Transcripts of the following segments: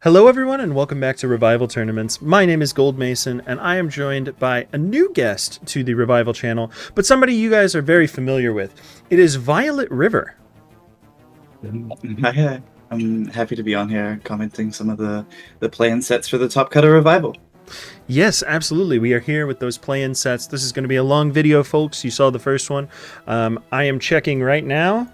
Hello everyone and welcome back to Revival Tournaments. My name is Gold Mason and I am joined by a new guest to the Revival channel, but somebody you guys are very familiar with. It is Violet River. Hi, I'm happy to be on here commenting some of the play-in sets for the Top Cutter Revival. Yes, absolutely. We are here with those play-in sets. This is going to be a long video, folks. You saw the first one. I am checking right now.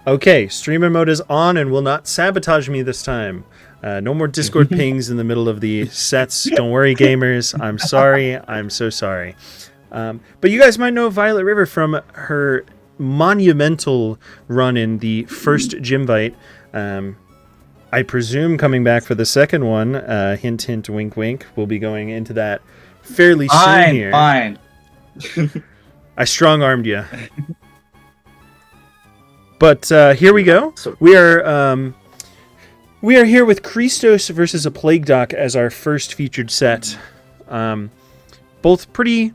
Okay, streamer mode is on and will not sabotage me this time. No more Discord pings in the middle of the sets. Don't worry, gamers. I'm sorry. I'm so sorry. But you guys might know Violet River from her monumental run in the first Gymvite. I presume coming back for the second one. Hint, hint, wink, wink. We'll be going into that fairly soon here. Fine. I strong-armed you. But here we go. We are here with Christos versus a Plague Doc as our first featured set. Both pretty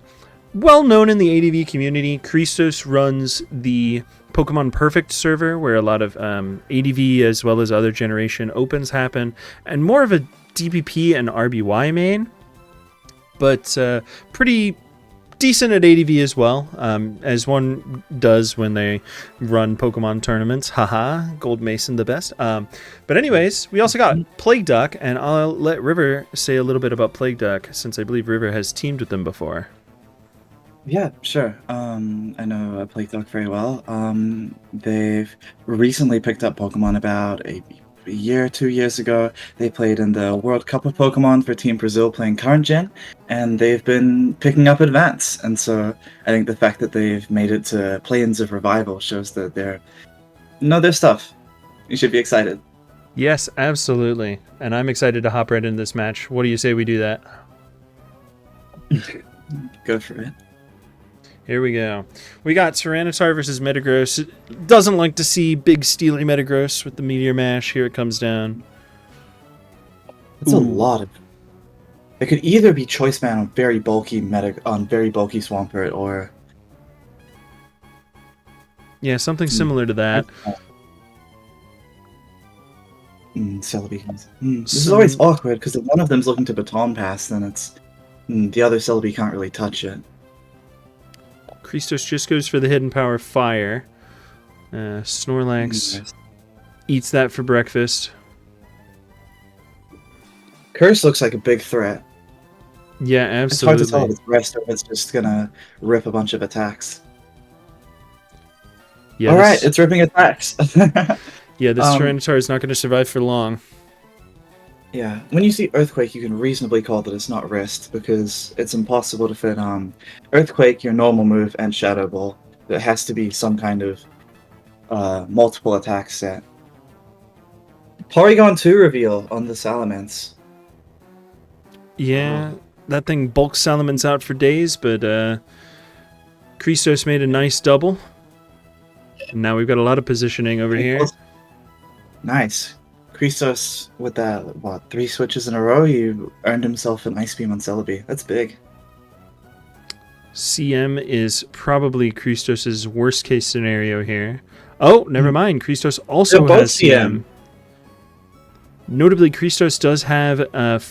well known in the ADV community. Christos runs the Pokemon Perfect server, where a lot of ADV as well as other generation opens happen, and more of a DPP and RBY main, but pretty decent at ADV as well, as one does when they run Pokemon tournaments. Haha, Gold Mason the best. But anyways, we also got Plague Duck, and I'll let River say a little bit about Plague Duck, since I believe River has teamed with them before. Yeah, sure. I know Plague Dog very well. They've recently picked up Pokemon about a year, 2 years ago. They played in the World Cup of Pokemon for Team Brazil playing current gen, and they've been picking up advance. And so I think the fact that they've made it to Playins of Revival shows that they're know their stuff. You should be excited. Yes, absolutely. And I'm excited to hop right into this match. What do you say we do that? Go for it. Here we go. We got Tyranitar versus Metagross. Doesn't like to see big steely Metagross with the Meteor Mash. Here it comes down. That's a lot of. It could either be Choice Man on very bulky Swampert, or yeah, something similar to that. Celebi. This is always awkward because if one of them's looking to Baton Pass, then it's the other Celebi can't really touch it. Christos just goes for the Hidden Power Fire. Snorlax eats that for breakfast. Curse looks like a big threat. Yeah, absolutely. It's hard to tell if it's rest or if it's just gonna rip a bunch of attacks. Yeah, Alright, it's ripping attacks. Yeah, this Tyranitar is not going to survive for long. Yeah, when you see Earthquake, you can reasonably call that it's not Wrist, because it's impossible to fit Earthquake, your normal move, and Shadow Ball. There has to be some kind of multiple attack set. Porygon 2 reveal on the Salamence. Yeah, that thing bulk Salamence out for days, but Christos made a nice double. And now we've got a lot of positioning over here. Nice. Christos, with that, 3 switches in a row, he earned himself an Ice Beam on Celebi. That's big. CM is probably Christos' worst case scenario here. Oh, never mind. Christos also has CM. Notably, Christos does have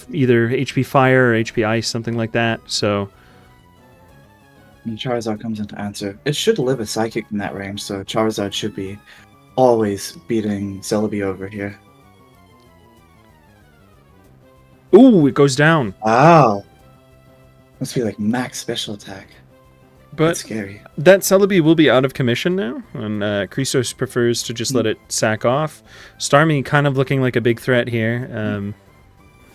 either HP Fire or HP Ice, something like that, so... And Charizard comes into answer. It should live a Psychic in that range, so Charizard should be always beating Celebi over here. Ooh, it goes down. Wow. Must be like max special attack. But that's scary. That Celebi will be out of commission now, and Christos prefers to just let it sack off. Starmie kind of looking like a big threat here.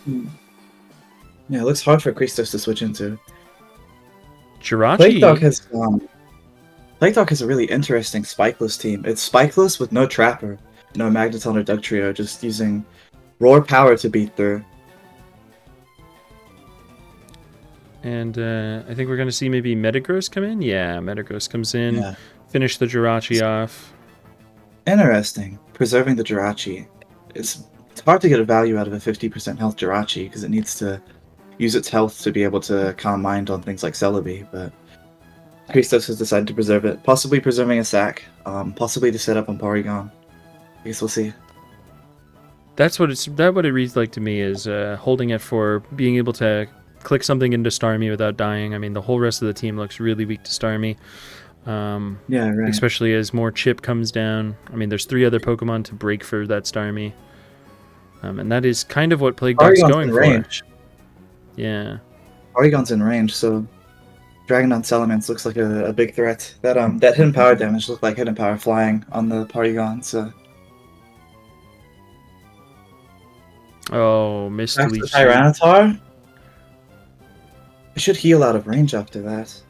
Yeah, it looks hard for Christos to switch into. Jirachi. Plague Dog has a really interesting spikeless team. It's spikeless with no Trapper, no Magneton or Dugtrio, just using Roar Power to beat through. And I think we're going to see maybe Metagross come in. Yeah, Metagross comes in, finish the Jirachi off. Interesting. Preserving the Jirachi. It's hard to get a value out of a 50% health Jirachi because it needs to use its health to be able to calm mind on things like Celebi, but Christos has decided to preserve it, possibly preserving a sack, possibly to set up on Porygon. I guess we'll see. what it reads like to me is holding it for being able to click something into Starmie without dying. I mean, the whole rest of the team looks really weak to Starmie. Yeah, right. Especially as more chip comes down. I mean, there's 3 other Pokemon to break for that Starmie. And that is kind of what Plague Doc's going for. Range. Yeah. Porygon's in range, so Dragonite Salamence looks like a big threat. That hidden power damage looked like hidden power flying on the Porygon, so... Oh, missed Back to Leech. Tyranitar? It should heal out of range after that.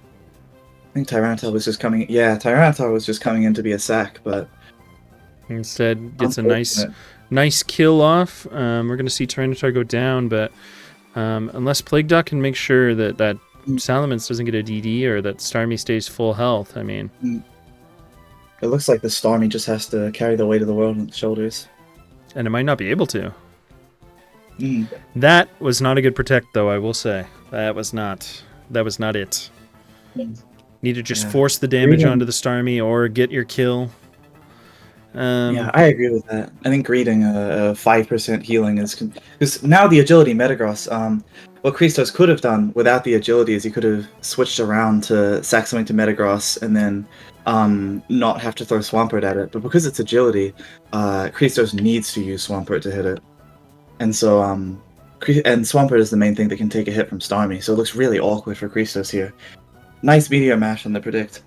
I think Tyranitar was just coming... Yeah, Tyranitar was just coming in to be a sack, but... Instead, gets a nice kill off. We're going to see Tyranitar go down, but unless Plague Doc can make sure that Salamence doesn't get a DD or that Starmie stays full health, I mean... It looks like the Starmie just has to carry the weight of the world on its shoulders. And it might not be able to. That was not a good protect, though, I will say. That was not it. Need to just force the damage onto the Starmie or get your kill. Yeah, I agree with that. I think greeting a 5% healing is... Because now the agility Metagross, what Christos could have done without the agility is he could have switched around to sack something to Metagross and then not have to throw Swampert at it. But because it's agility, Christos needs to use Swampert to hit it. And so, and Swampert is the main thing that can take a hit from Starmie, so it looks really awkward for Christos here. Nice Meteor Mash on the predict.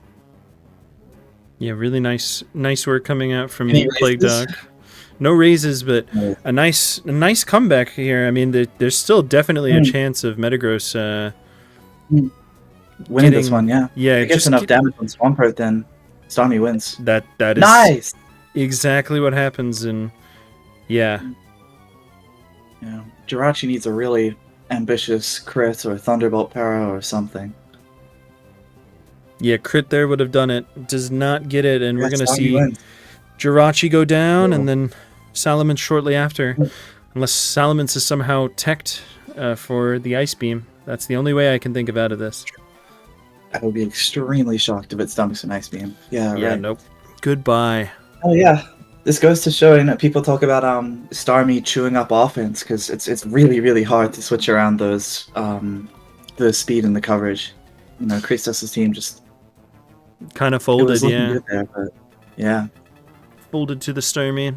Yeah, really nice work coming out from Plague Doc. No raises, but a nice comeback here. I mean, there's still definitely a chance of Metagross winning this one. Yeah, yeah. If it gets enough damage on Swampert, then Starmie wins. That is nice. Exactly what happens, and yeah. Yeah, Jirachi needs a really ambitious crit or Thunderbolt Para or something. Yeah, crit there would have done it. Does not get it, and we're going to see wins. Jirachi go down, and then Salamence shortly after. Unless Salamence is somehow teched for the Ice Beam. That's the only way I can think of out of this. I would be extremely shocked if it stomachs an Ice Beam. Yeah, yeah, right. Nope. Goodbye. Oh, yeah. This goes to show, people talk about Starmie chewing up offense because it's really, really hard to switch around those the speed and the coverage. You know, Christos' team just kind of folded, yeah. Good there, but yeah. Folded to the Starmie.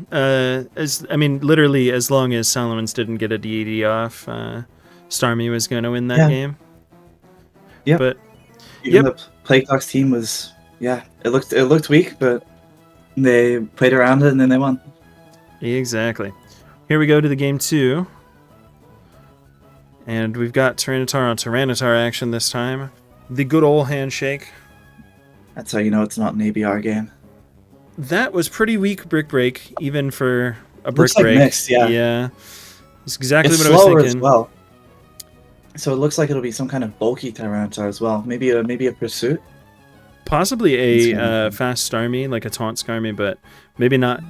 Literally, as long as Salamence didn't get a DD off, Starmie was going to win that game. Yeah. But the Plague Doc's team was it looked weak, but they played around it and then they won. Exactly. Here we go to the game 2. And we've got Tyranitar on Tyranitar action this time. The good old handshake. That's how you know it's not an ABR game. That was pretty weak Brick Break, even for a Brick Break. Mixed, yeah. Yeah. It's exactly what I was thinking. As well. So it looks like it'll be some kind of bulky Tyranitar as well. Maybe a Pursuit. Possibly a fast Starmie, like a taunt Skarmy, but maybe not.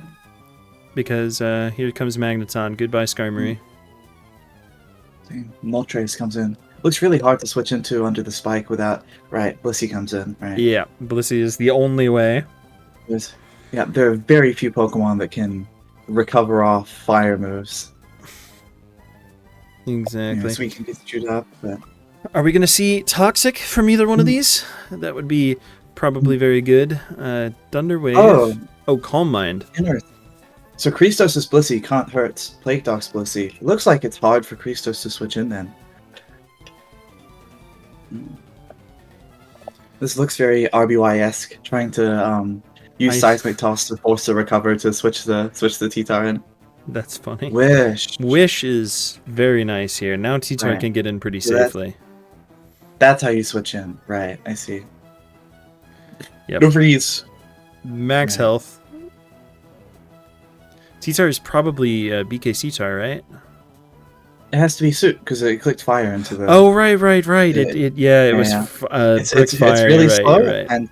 Because here comes Magneton. Goodbye, Skarmory. Moltres comes in. Looks really hard to switch into under the spike without... Right, Blissey comes in, right? Yeah, Blissey is the only way. There are very few Pokemon that can recover off fire moves. Exactly. So we can get chewed up, but... Are we going to see Toxic from either one of these? That would be probably very good. Thunder Wave. Oh, Calm Mind. So Christos' Blissey can't hurt Plague Doc's Blissey. It looks like it's hard for Christos to switch in then. This looks very RBY-esque, trying to use Seismic Toss to force the recover to switch the T-Tar in. That's funny. Wish is very nice here. Now T-Tar can get in pretty safely. That's how you switch in. Right, I see. Yep. No freeze. Max health. T-Tar is probably BKC Tar, right? It has to be Suit because it clicked fire into the... Oh, right. It was it's fire. Really slow. Right. And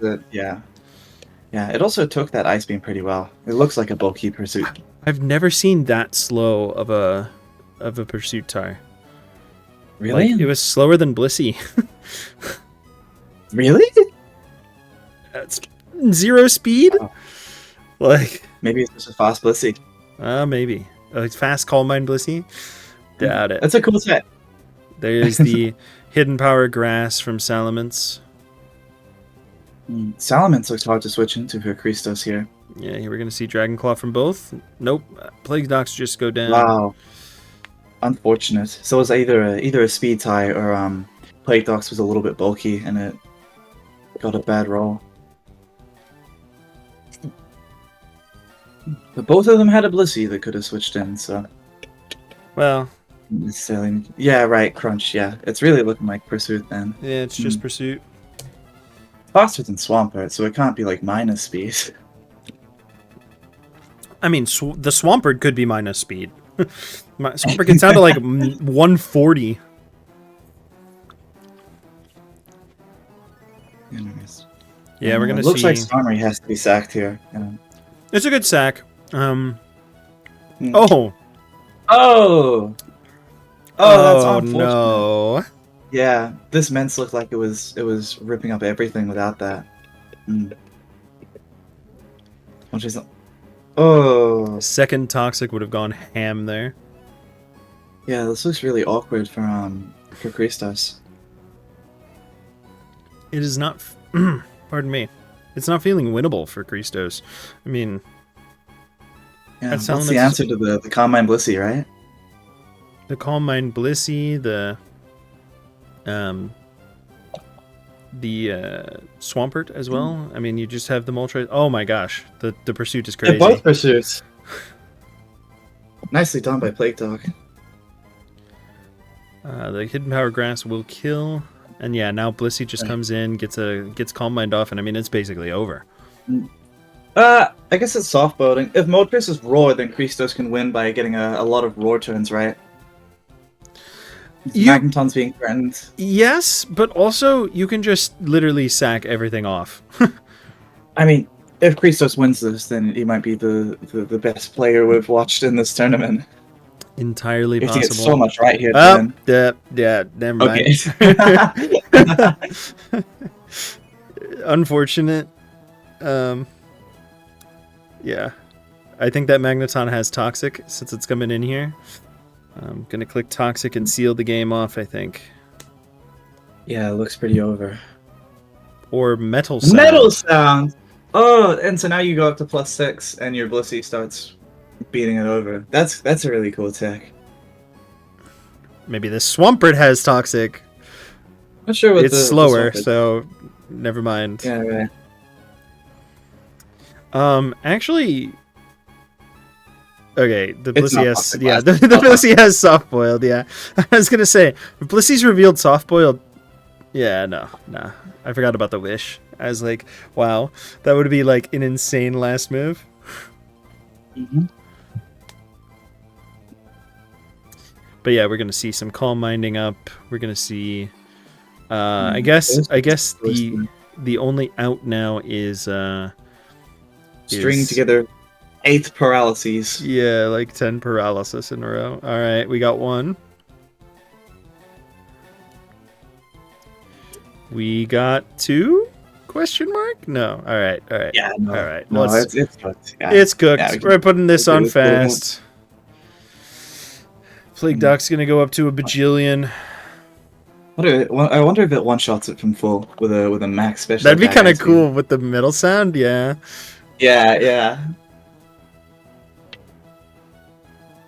it also took that Ice Beam pretty well. It looks like a bulky Pursuit. I've never seen that slow of a Pursuit Tar. Really? Like, it was slower than Blissey. Really? That's 0 speed? Oh. Like, maybe it's just a fast Blissey. Maybe. a fast Calm Mind Blissey. Doubt it. That's a cool set. There's the Hidden Power Grass from Salamence. Salamence looks hard to switch into for Christos here. Yeah, here we're going to see Dragon Claw from both. Nope. Plague Docs just go down. Wow. Unfortunate. So it was either a speed tie or Plague Docs was a little bit bulky and it got a bad roll. But both of them had a Blissey that could have switched in, so... Well... necessarily... Yeah, right, Crunch, yeah. It's really looking like Pursuit then. Yeah, it's just Pursuit. Faster than Swampert, so it can't be like minus speed. I mean, the Swampert could be minus speed. Swampert gets down to like 140. Yeah, we're gonna see. Looks like Starmie has to be sacked here. Yeah. It's a good sack. Oh. Oh, that's unfortunate. No. Yeah, this Mence looked like it was ripping up everything without that. Which is, Second Toxic would have gone ham there. Yeah, this looks really awkward for Christos. It is not. Pardon me. It's not feeling winnable for Christos. I mean, yeah, that's the answer to the Calm Mind Blissey, right? The Calm Mind Blissey, the Swampert as well. I mean, you just have the Moltres. Oh my gosh, the Pursuit is crazy. They're both Pursuits. Nicely done by Plague Dog. The Hidden Power Grass will kill, and yeah, now Blissey just comes in, gets Calm Mind off, and I mean it's basically over. I guess it's soft boating. If Moltres is Roar, then Christos can win by getting a lot of Roar turns, right? Magneton's being threatened. Yes, but also you can just literally sack everything off. I mean, if Christos wins this, then he might be the best player we've watched in this tournament. Entirely possible. He gets so much right here. Yeah, never mind. Okay. Unfortunate. Yeah. I think that Magneton has Toxic since it's coming in here. I'm gonna click Toxic and seal the game off, I think. Yeah, it looks pretty over. Or Metal Sound. Metal Sound! Oh, and so now you go up to +6 and your Blissey starts beating it over. That's a really cool tech. Maybe the Swampert has Toxic. Not sure what it's slower, so never mind. Yeah, right. Actually, okay, the Blissey has the Blissey has soft boiled. Yeah, I was gonna say if Blissey's revealed soft boiled. Yeah, no, I forgot about the wish. I was like, wow, that would be like an insane last move. But yeah, we're gonna see some Calm Minding up. We're gonna see. I guess the only out now is string together 8 paralyses. Yeah, like 10 paralysis in a row. All right, we got one. We got 2? Question mark? No. All right. Yeah. No, all right. No, it's cooked. Yeah. It's cooked. Yeah, we're putting this on fast. Plague Doc's gonna go up to a bajillion. I wonder if it one-shots it from full with a max special. That'd be kind of cool with the Metal Sound. Yeah. Yeah.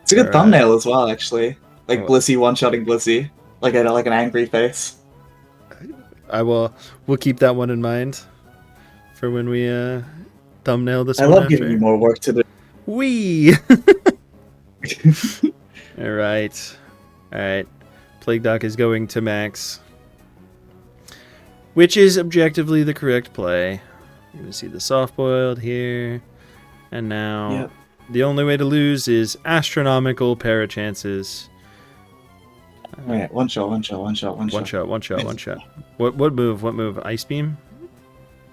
It's a good thumbnail as well, actually. Like Blissey one-shotting Blissey, like an angry face. We'll keep that one in mind for when we thumbnail this. I love giving you more work to do. Wee. All right. Plague Doc is going to max, which is objectively the correct play. You're going to see the soft boiled here, and now the only way to lose is astronomical para chances. Right, one shot. One shot. What move? Ice Beam?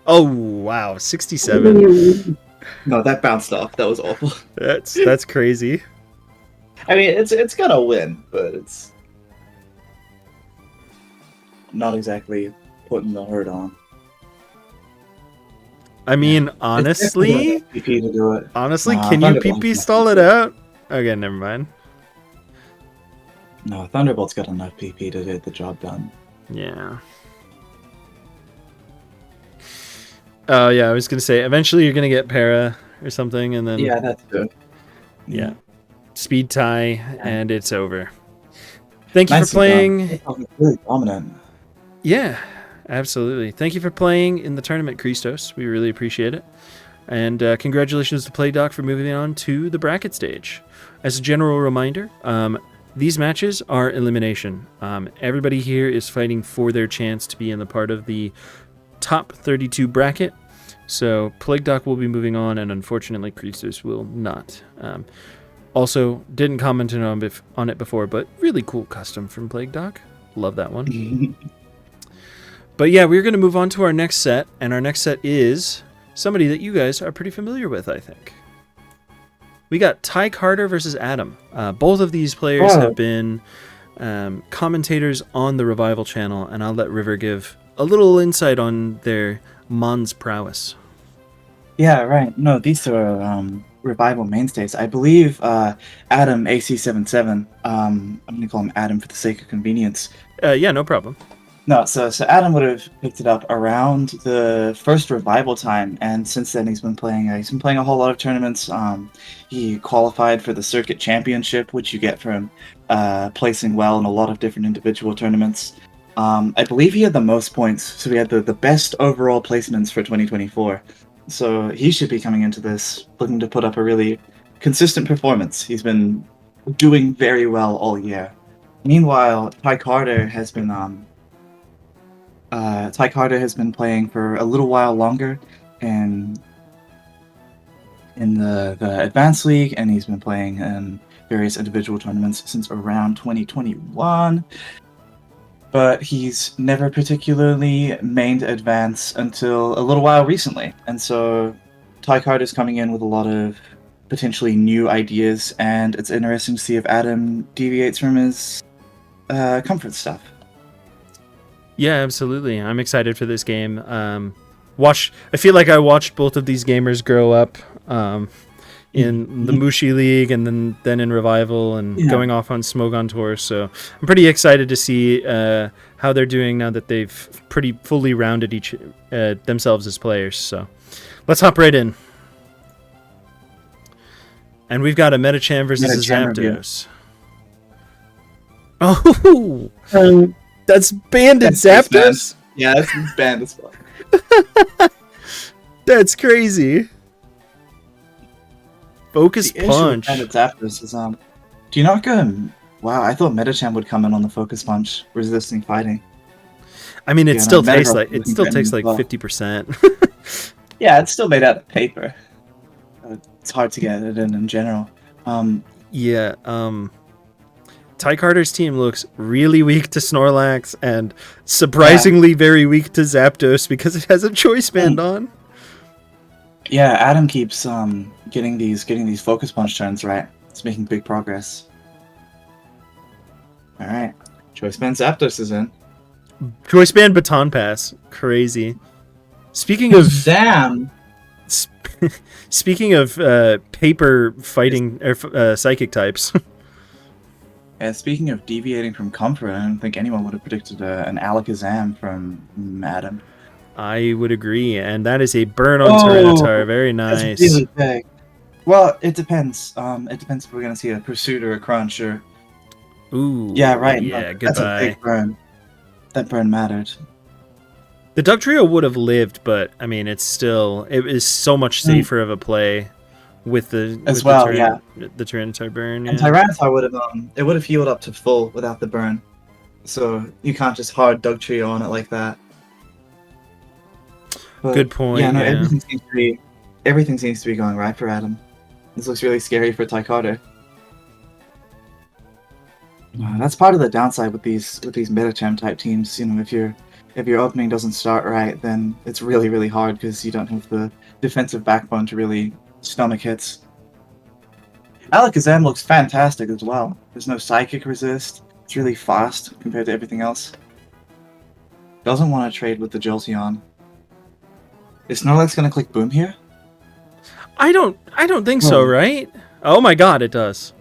Oh wow, 67. No, that bounced off. That was awful. That's crazy. I mean, it's gonna win, but it's not exactly putting the hurt on. I mean, honestly, PP to do it. Can you PP stall it out? Okay, never mind. No, Thunderbolt's got enough PP to get the job done. Yeah. Oh, yeah, I was going to say, eventually you're going to get Para or something, and then... Yeah, that's good. Yeah. Speed tie, and it's over. Thank you for playing. Really dominant. Yeah, absolutely. Thank you for playing in the tournament, Christos. We really appreciate it. And congratulations to PlayDoc for moving on to the bracket stage. As a general reminder, these matches are elimination. Everybody here is fighting for their chance to be in the part of the top 32 bracket. So PlayDoc will be moving on, and unfortunately Christos will not. Also, didn't comment on it before, but really cool custom from PlayDoc. Love that one. But yeah, we're going to move on to our next set, and our next set is somebody that you guys are pretty familiar with, I think. We got Ty Carter versus Adam. Both of these players have been commentators on the Revival channel, and I'll let River give a little insight on their Mon's prowess. Yeah, right. No, these are Revival mainstays. I believe Adam AC77. I'm going to call him Adam for the sake of convenience. Yeah, no problem. No, so Adam would have picked it up around the first Revival time, and since then he's been playing a whole lot of tournaments. He qualified for the Circuit Championship, which you get from placing well in a lot of different individual tournaments. I believe he had the most points, so he had the best overall placements for 2024. So he should be coming into this looking to put up a really consistent performance. He's been doing very well all year. Meanwhile, Ty Carter has been playing for a little while longer in the Advanced League, and he's been playing in various individual tournaments since around 2021. But he's never particularly mained Advance until a little while recently. And so Ty Carter's coming in with a lot of potentially new ideas, and it's interesting to see if Adam deviates from his comfort stuff. Yeah, absolutely. I'm excited for this game. I feel like I watched both of these gamers grow up in the Mushi League and then in Revival and going off on Smogon Tour. So I'm pretty excited to see how they're doing now that they've pretty fully rounded themselves as players. So let's hop right in. And we've got a Medicham versus a Zapdos. Oh, that's banded Zapdos? Yeah, that's banned as well. That's crazy. Focus Punch. The issue with Zapdos is, do you not go? Wow, I thought Medicham would come in on the Focus Punch, resisting fighting. I mean, it still takes like 50%. Yeah, it's still made out of paper. It's hard to get it in general. Ty Carter's team looks really weak to Snorlax and surprisingly very weak to Zapdos because it has a choice band on. Yeah, Adam keeps getting these Focus Punch turns right. It's making big progress. All right, choice band Zapdos is in. Choice band Baton Pass, crazy. Speaking of speaking of paper fighting psychic types. Yeah, speaking of deviating from comfort, I don't think anyone would have predicted an Alakazam from Adam. I would agree, and that is a burn on Tyranitar. Very nice. That's really big. Well, it depends. It depends if we're going to see a Pursuit or a Crunch or... Ooh. Yeah, right. Yeah, That's goodbye. a big burn. That burn mattered. The Dugtrio would have lived, but, I mean, it is so much safer of a play with the Tyranitar burn. And Tyranitar would have healed up to full without the burn. So you can't just hard Dugtrio on it like that. But, good point. Yeah, no, everything seems to be going right for Adam. This looks really scary for Ty Carter. That's part of the downside with these Medicham type teams. You know, if your opening doesn't start right, then it's really, really hard because you don't have the defensive backbone to really stomach hits. Alakazam looks fantastic as well. There's no psychic resist. It's really fast compared to everything else. Doesn't want to trade with the Jolteon. Is Snorlax gonna click Boom here? I don't think so, right? Oh my god, it does.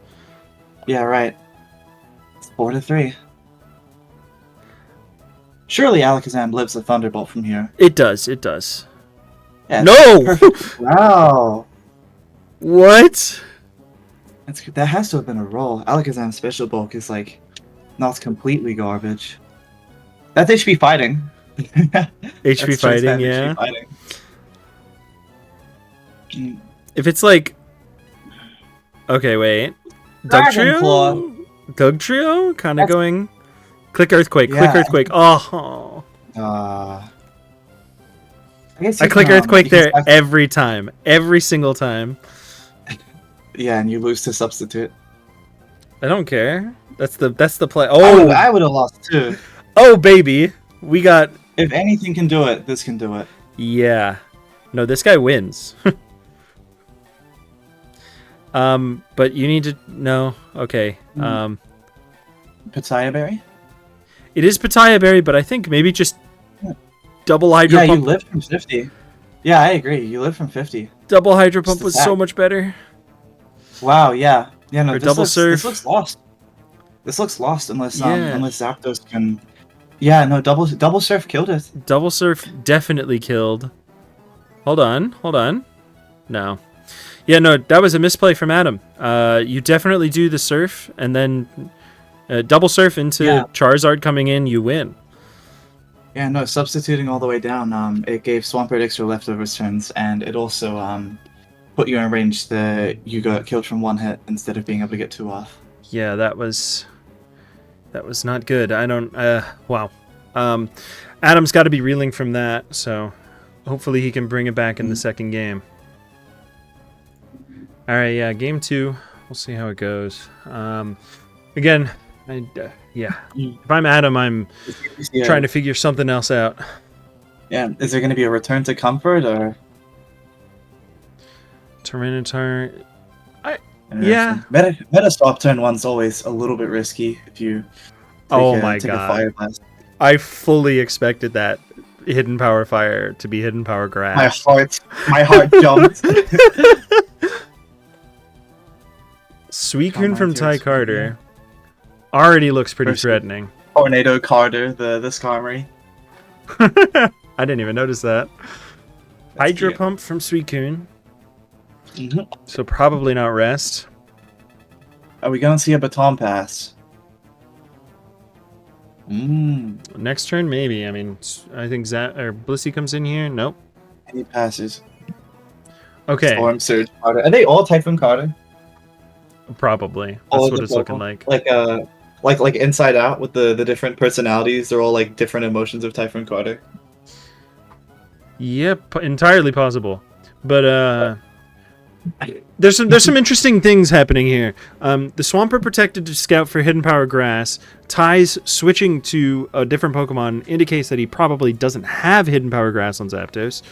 Yeah, right. It's 4-3. Surely Alakazam lives a Thunderbolt from here. It does. It does. Yeah, No! perfect. Wow. What? That has to have been a roll. Alakazam Special Bulk is like not completely garbage. That's HP fighting. HP That's fighting, HP yeah. fighting. If it's like... Okay, wait. Dragon Claw. Dugtrio? Kind of That's- going... Click Earthquake, click Yeah. Earthquake. Oh. guess I you click can, Earthquake you can there every time. Every single time. Yeah, and you lose to substitute. I don't care. That's the play. Oh, I would have lost too. oh baby. We got... If anything can do it, this can do it. Yeah. No, this guy wins. But you need to... No. Okay. Pitaya Berry? It is Pitaya Berry, but I think maybe just double Hydro Yeah, Pump. you live from 50. Yeah, I agree. You live from 50. Double Hydro Pump Just was attack. so much better. Wow, yeah. Yeah, no, Or double surf. This looks lost. This looks lost unless Yeah. unless Zapdos can... Yeah, no, double surf killed it. Double Surf definitely killed. Hold on. No. Yeah, no, that was a misplay from Adam. You definitely do the surf, and then double surf into Charizard coming in, you win. Yeah, no, substituting all the way down, it gave Swampert extra leftovers turns, and it also put you in range that you got killed from one hit instead of being able to get 2 off. Yeah, that was not good. I don't... wow. Adam's got to be reeling from that, so hopefully he can bring it back in the second game. All right, yeah, game 2. We'll see how it goes. Again, yeah. If I'm Adam, I'm trying to figure something else out. Yeah, is there going to be a return to comfort, or... Tyranitar... Yeah. Meta swap turn 1's always a little bit risky if you take a Fire Blast. I fully expected that Hidden Power Fire to be Hidden Power Grass. My heart jumped. Suicune from Ty Carter already looks pretty threatening. Tornado Carter, the Skarmory. I didn't even notice that. Hydro Pump from Suicune. So probably not Rest. Are we gonna see a Baton Pass? Next turn, maybe. I mean, I think Blissey comes in here. Nope. He passes. Okay. Storm Surge Carter. Are they all Typhoon Carter? Probably. That's what it's looking like. Like Inside Out with the different personalities. They're all like different emotions of Typhoon Carter. Yep, entirely possible. But there's some interesting things happening here. The Swampert protected to scout for Hidden Power Grass. Ty's switching to a different Pokemon indicates that he probably doesn't have Hidden Power Grass on Zapdos.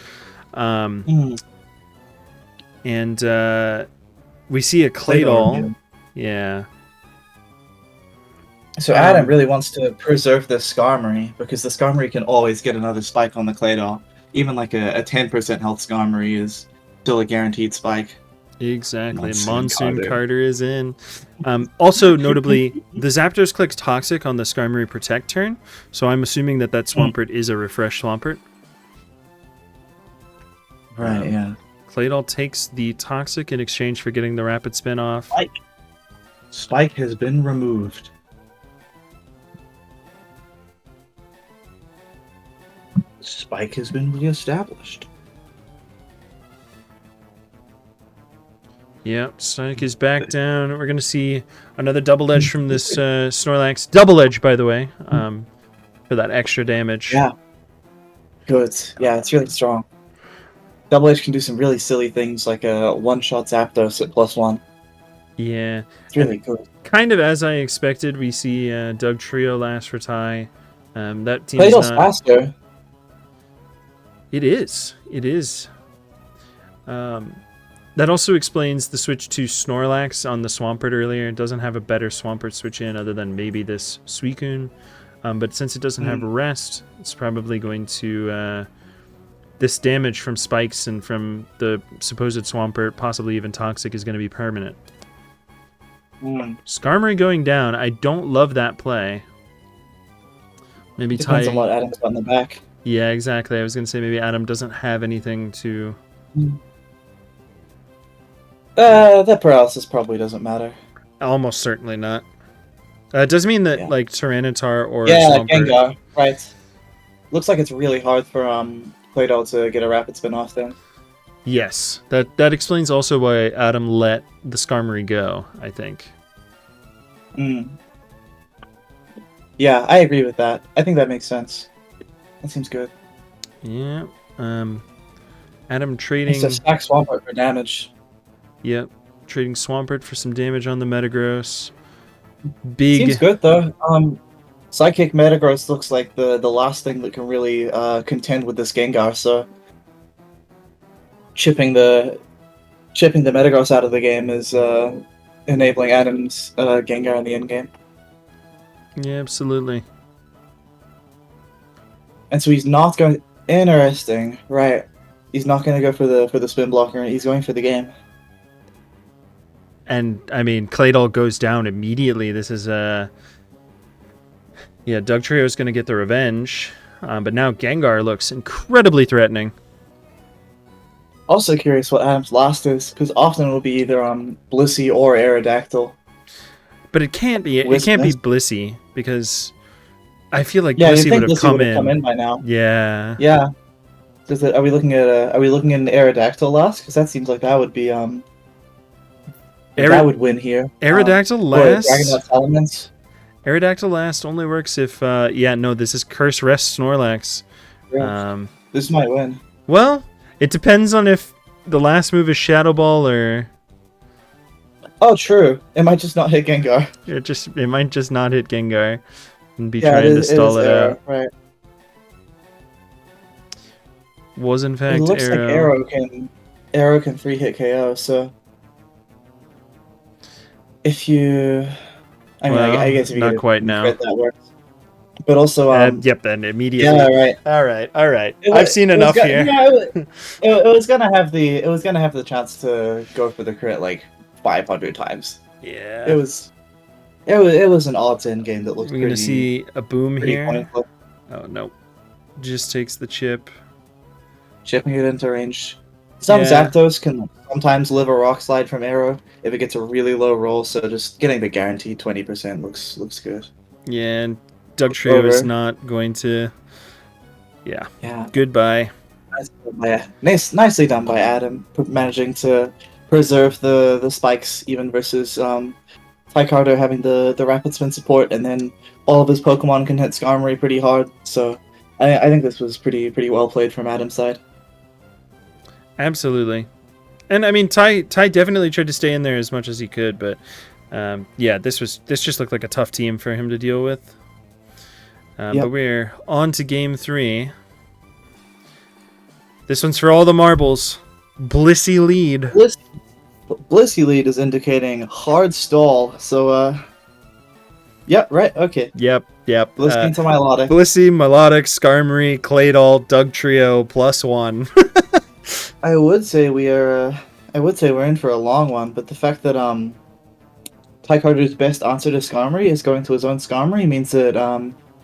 And we see a Claydol. Yeah. So Adam really wants to preserve the Skarmory, because the Skarmory can always get another spike on the Claydol. Even like a 10% health Skarmory is still a guaranteed spike. Exactly. Monsoon Carter is in. Also, notably, the Zapdos clicks Toxic on the Skarmory Protect turn, so I'm assuming that Swampert is a refreshed Swampert. Right, yeah. Claydol takes the Toxic in exchange for getting the Rapid Spin off. Spike has been removed. Spike has been reestablished. Yep, Spike is back down. We're going to see another Double Edge from this Snorlax. Double Edge, by the way, for that extra damage. Yeah. Good. Yeah, it's really strong. Double Edge can do some really silly things, like a one-shot Zapdos at +1. Yeah. It's really good. Kind of as I expected, we see Doug Trio last for Ty. That team Claydol's faster. It is. It is. That also explains the switch to Snorlax on the Swampert earlier. It doesn't have a better Swampert switch in other than maybe this Suicune. But since it doesn't have Rest, it's probably going to... this damage from spikes and from the supposed Swampert, possibly even Toxic, is going to be permanent. Skarmory going down. I don't love that play. Maybe Depends on what Adam's got in the back. Yeah, exactly. I was going to say maybe Adam doesn't have anything to... That paralysis probably doesn't matter. Almost certainly not. It does mean that, like, Tyranitar or Swampert... Gengar, right. Looks like it's really hard for Claydol to get a Rapid Spin off then. Yes. That explains also why Adam let the Skarmory go, I think. Yeah, I agree with that. I think that makes sense. That seems good. Yeah. Adam trading... It's a stack Swampert for damage. Yep. Trading Swampert for some damage on the Metagross. Big... Seems good, though. Psychic Metagross looks like the last thing that can really contend with this Gengar, so... Chipping the Metagross out of the game is enabling Adam's Gengar in the endgame. Yeah, absolutely. And so he's not going... Interesting. Right. He's not going to go for the spin blocker. He's going for the game. And, I mean, Claydol goes down immediately. This is Yeah, Dugtrio's going to get the revenge. But now Gengar looks incredibly threatening. Also curious what Adam's last is, because often it will be either Blissey or Aerodactyl. But it can't be. It can't be Blissey, because I feel like Blissey would have come in by now. Yeah. Yeah. Are we looking at an Aerodactyl last? Because that seems like that would be that would win here. Aerodactyl last. Dragonite Elements. Aerodactyl last only works if this is Curse Rest Snorlax. Yeah. This might win. Well, it depends on if the last move is Shadow Ball or... Oh, true. It might just not hit Gengar. It might just not hit Gengar and be trying to stall it out. Right. Was in fact It looks Arrow. like Arrow can free hit KO, so if you... I guess if you not quite now. That works. But also, yep, then immediately. Yeah, right. All right. I've seen enough here. It was gonna have the chance to go for the crit like 500 times. Yeah. It was an odds-in game that looked. We're gonna see a boom here. Pointless. Oh no, just takes the chip. Chipping it into range. Some Zapdos can sometimes live a Rock Slide from Arrow if it gets a really low roll. So just getting the guaranteed 20% looks good. Yeah, and Dugtrio is not going to... Yeah. Goodbye. Nicely done by Adam, managing to preserve the spikes even versus Tycardo having the Rapid Spin support, and then all of his Pokemon can hit Skarmory pretty hard. So I think this was pretty well played from Adam's side. Absolutely. And I mean, Ty definitely tried to stay in there as much as he could, but this just looked like a tough team for him to deal with. But we're on to game 3. This one's for all the marbles. Blissey lead. Blissey lead is indicating hard stall. So, yep, right, okay. Yep. Listening to Milotic. Blissey, Milotic, Skarmory, Claydol, Dugtrio, +1. I would say we're in for a long one, but the fact that Tycardo's best answer to Skarmory is going to his own Skarmory means that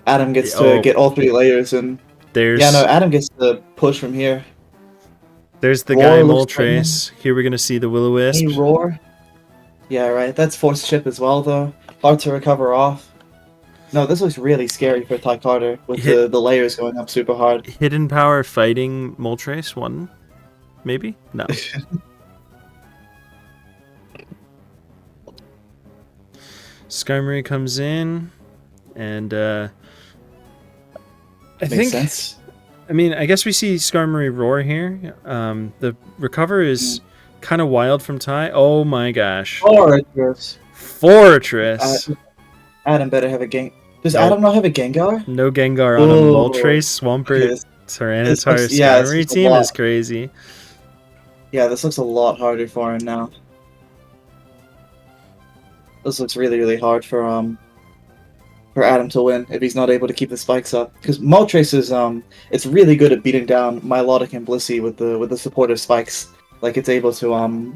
Adam gets to get all 3 layers, and Adam gets to push from here. There's the guy Moltres. Here we're gonna see the Will-O-Wisp. Roar. Yeah, right. That's force chip as well, though. Hard to recover off. No, this looks really scary for Tycardo with the layers going up super hard. Hidden Power fighting Moltres 1, maybe? No. Skarmory comes in, and Makes sense. I mean, I guess we see Skarmory roar here. The recover is kind of wild from Ty. Oh my gosh. Fortress. Adam better have a Gengar. Does Adam not have a Gengar? No Gengar on a Moltres, Swampert, Tyranitar Skarmory team is crazy. Yeah, this looks a lot harder for him now. This looks really, really hard for Adam to win if he's not able to keep the spikes up. Because Moltres is it's really good at beating down Milotic and Blissey with the supportive spikes. Like it's able to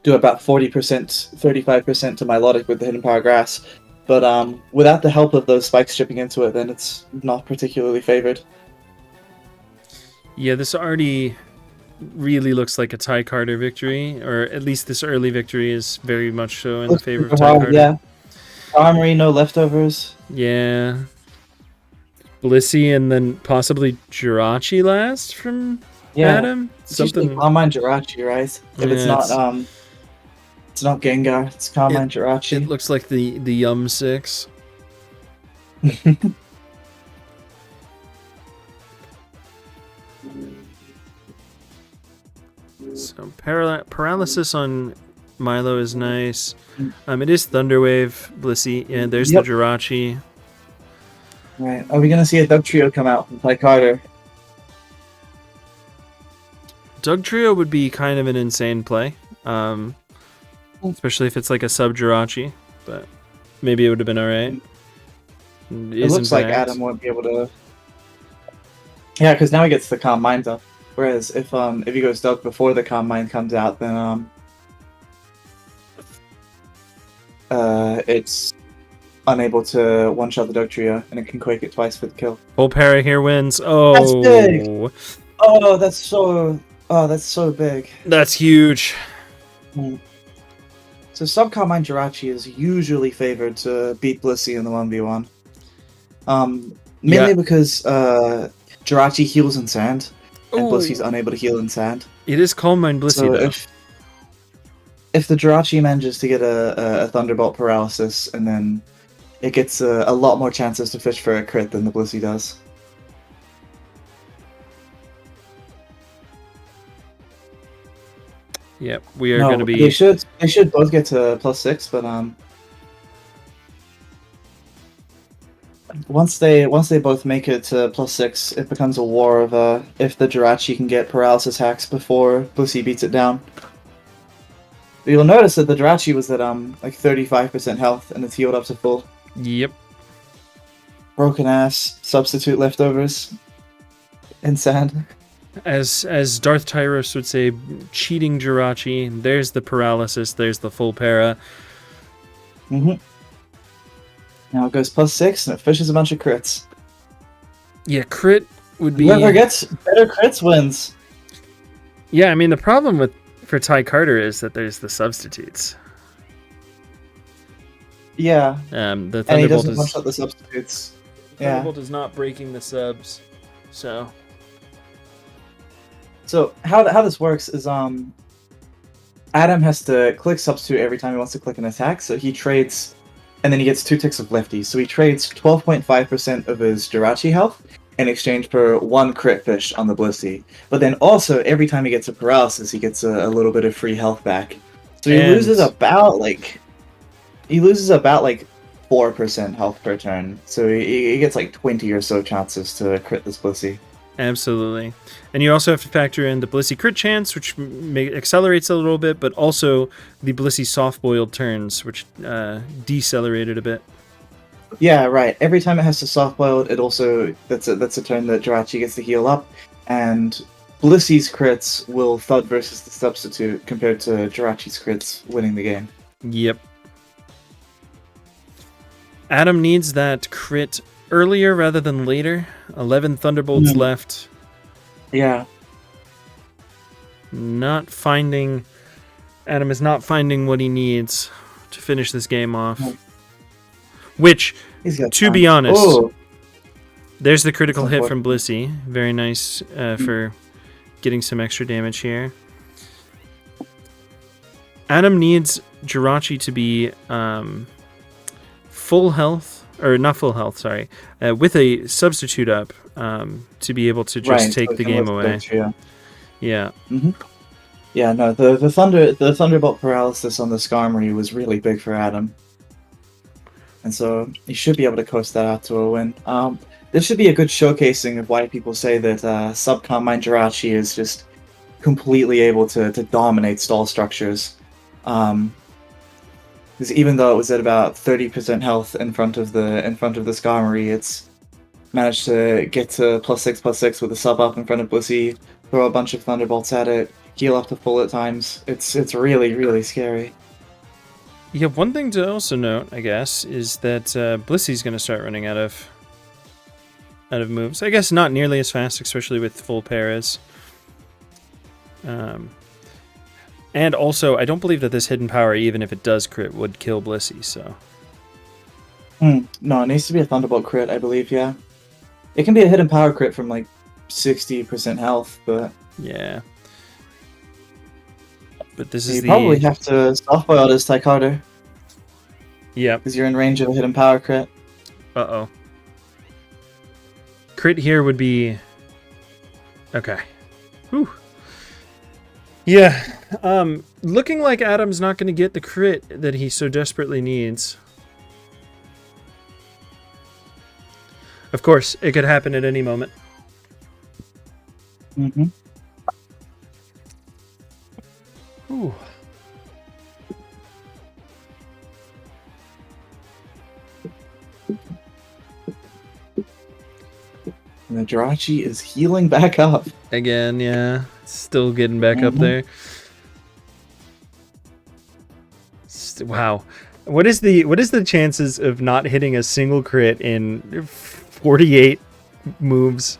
do about 40%, 35% to Milotic with the Hidden Power Grass. But without the help of those spikes chipping into it, then it's not particularly favored. Yeah, this already really looks like a Ty Carter victory, or at least this early victory is very much so in the favor of Ty Carter. Yeah. Armory, no leftovers. Yeah. Blissey and then possibly Jirachi last from Adam? It's usually Carmine Jirachi, right? If it's not Gengar, it's Carmine Jirachi. It looks like the Yum 6. So paralysis on Milo is nice. It is Thunderwave, Blissey, and there's the Jirachi. Right. Are we gonna see a Dugtrio come out from Ty Carter? Dugtrio would be kind of an insane play. Especially if it's like a sub Jirachi, but maybe it would have been alright. It looks like Adam won't be able to. Yeah, because now he gets the Calm Mind up. Whereas if he goes Doug before the Calm Mind comes out, then it's unable to one-shot the Dugtrio, and it can Quake it twice for the kill. Full para here wins. Oh, that's big. Oh, that's so big. That's huge. So Sub-Carmine Jirachi is usually favored to beat Blissey in the 1v1. Mainly because Jirachi heals in sand, and Blissey's unable to heal in sand. It is Calm Mind Blissey, though. If the Jirachi manages to get a Thunderbolt paralysis, and then it gets a lot more chances to fish for a crit than the Blissey does. Yep, we are going to be. They should both get to +6, but once they both make it to +6, it becomes a war of if the Jirachi can get paralysis hacks before Blissey beats it down. You'll notice that the Jirachi was at like 35% health, and it's healed up to full. Yep. Broken ass substitute leftovers in sand. As Darth Tyros would say, cheating Jirachi. There's the paralysis. There's the full para. Now it goes +6, and it fishes a bunch of crits. Yeah, crit would be. Whoever gets better crits wins. Yeah, I mean the problem for Ty Carter is that there's the substitutes. Yeah. The Thunderbolt and he doesn't one-shot the substitutes. Thunderbolt is not breaking the subs, so. So how this works is Adam has to click substitute every time he wants to click an attack, so he trades, and then he gets 2 ticks of lefty. So he trades 12.5% of his Jirachi health in exchange for 1 crit fish on the Blissey. But then also every time he gets a paralysis, he gets a little bit of free health back. So he loses about like 4% health per turn. So he gets like 20 or so chances to crit this Blissey. Absolutely. And you also have to factor in the Blissey crit chance, which accelerates a little bit, but also the Blissey soft-boiled turns, which decelerated a bit. Yeah, right. Every time it has to soft-boiled, it also that's a turn that Jirachi gets to heal up, and Blissey's crits will thud versus the substitute compared to Jirachi's crits winning the game. Yep. Adam needs that crit earlier rather than later. 11 Thunderbolts left. Yeah. Adam is not finding what he needs to finish this game off. Which, to be honest, there's the critical hit from Blissey. Very nice for getting some extra damage here. Adam needs Jirachi to be full health. Or not full health, sorry. With a substitute up to be able to just take the game away. Yeah. Yeah, no, the Thunderbolt paralysis on the Skarmory was really big for Adam. And so he should be able to coast that out to a win. This should be a good showcasing of why people say that Sub-Carmine Jirachi is just completely able to dominate stall structures. Because even though it was at about 30% health in front of the Skarmory, it's managed to get to +6/+6 with a sub up in front of Blissey, throw a bunch of Thunderbolts at it, heal up to full at times. It's really, really scary. Yeah, one thing to also note, I guess, is that Blissey's going to start running out of moves. I guess not nearly as fast, especially with full paras. And also, I don't believe that this hidden power, even if it does crit, would kill Blissey, so... No, it needs to be a Thunderbolt crit, I believe, yeah. It can be a hidden power crit from, like, 60% health, but... Yeah. But this is you probably have to soft-boil this Tycarter. Yeah. Because you're in range of a hidden power crit. Uh-oh. Crit here would be... Okay. Whew. Yeah. Looking like Adam's not going to get the crit that he so desperately needs. Of course, it could happen at any moment. Mm-hmm. Ooh. And the Jirachi is healing back up. Again, yeah. Still getting back up there. Wow. What is the chances of not hitting a single crit in 48 moves?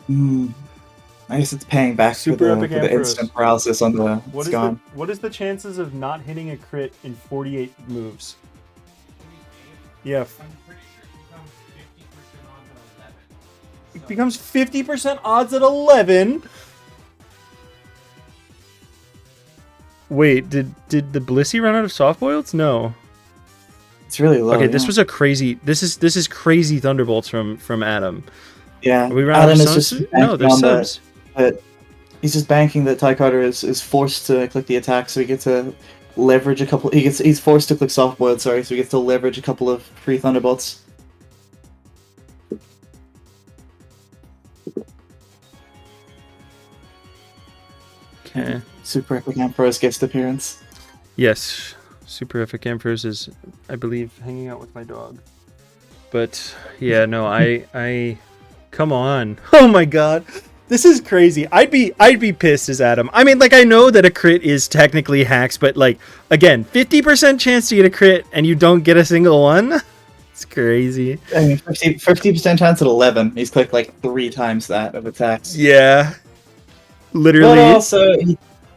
I guess it's paying back for the instant paralysis on the Scon. What is the chances of not hitting a crit in 48 moves? Yeah. It becomes 50% odds at 11. Wait, did the Blissey run out of soft boileds? No. It's really low. Okay, this was a crazy. This is crazy thunderbolts from Adam. Yeah, Are we run Adam out of is subs? just No, there's subs. But he's just banking that Tycarter is forced to click the attack, so he gets to leverage a couple. He's forced to click soft boiled, sorry, so he gets to leverage a couple of free thunderbolts. Okay. Super Epic Emperor's guest appearance. Yes, Super Epic Emperors is, I believe, hanging out with my dog. But yeah, no, I come on. Oh my god. This is crazy. I'd be pissed as Adam. I mean, like, I know that a crit is technically hacks, but like, again, 50% chance to get a crit and you don't get a single one? It's crazy. I mean, 50% chance at 11. He's clicked like 3 times that of attacks. Yeah. Literally. But also,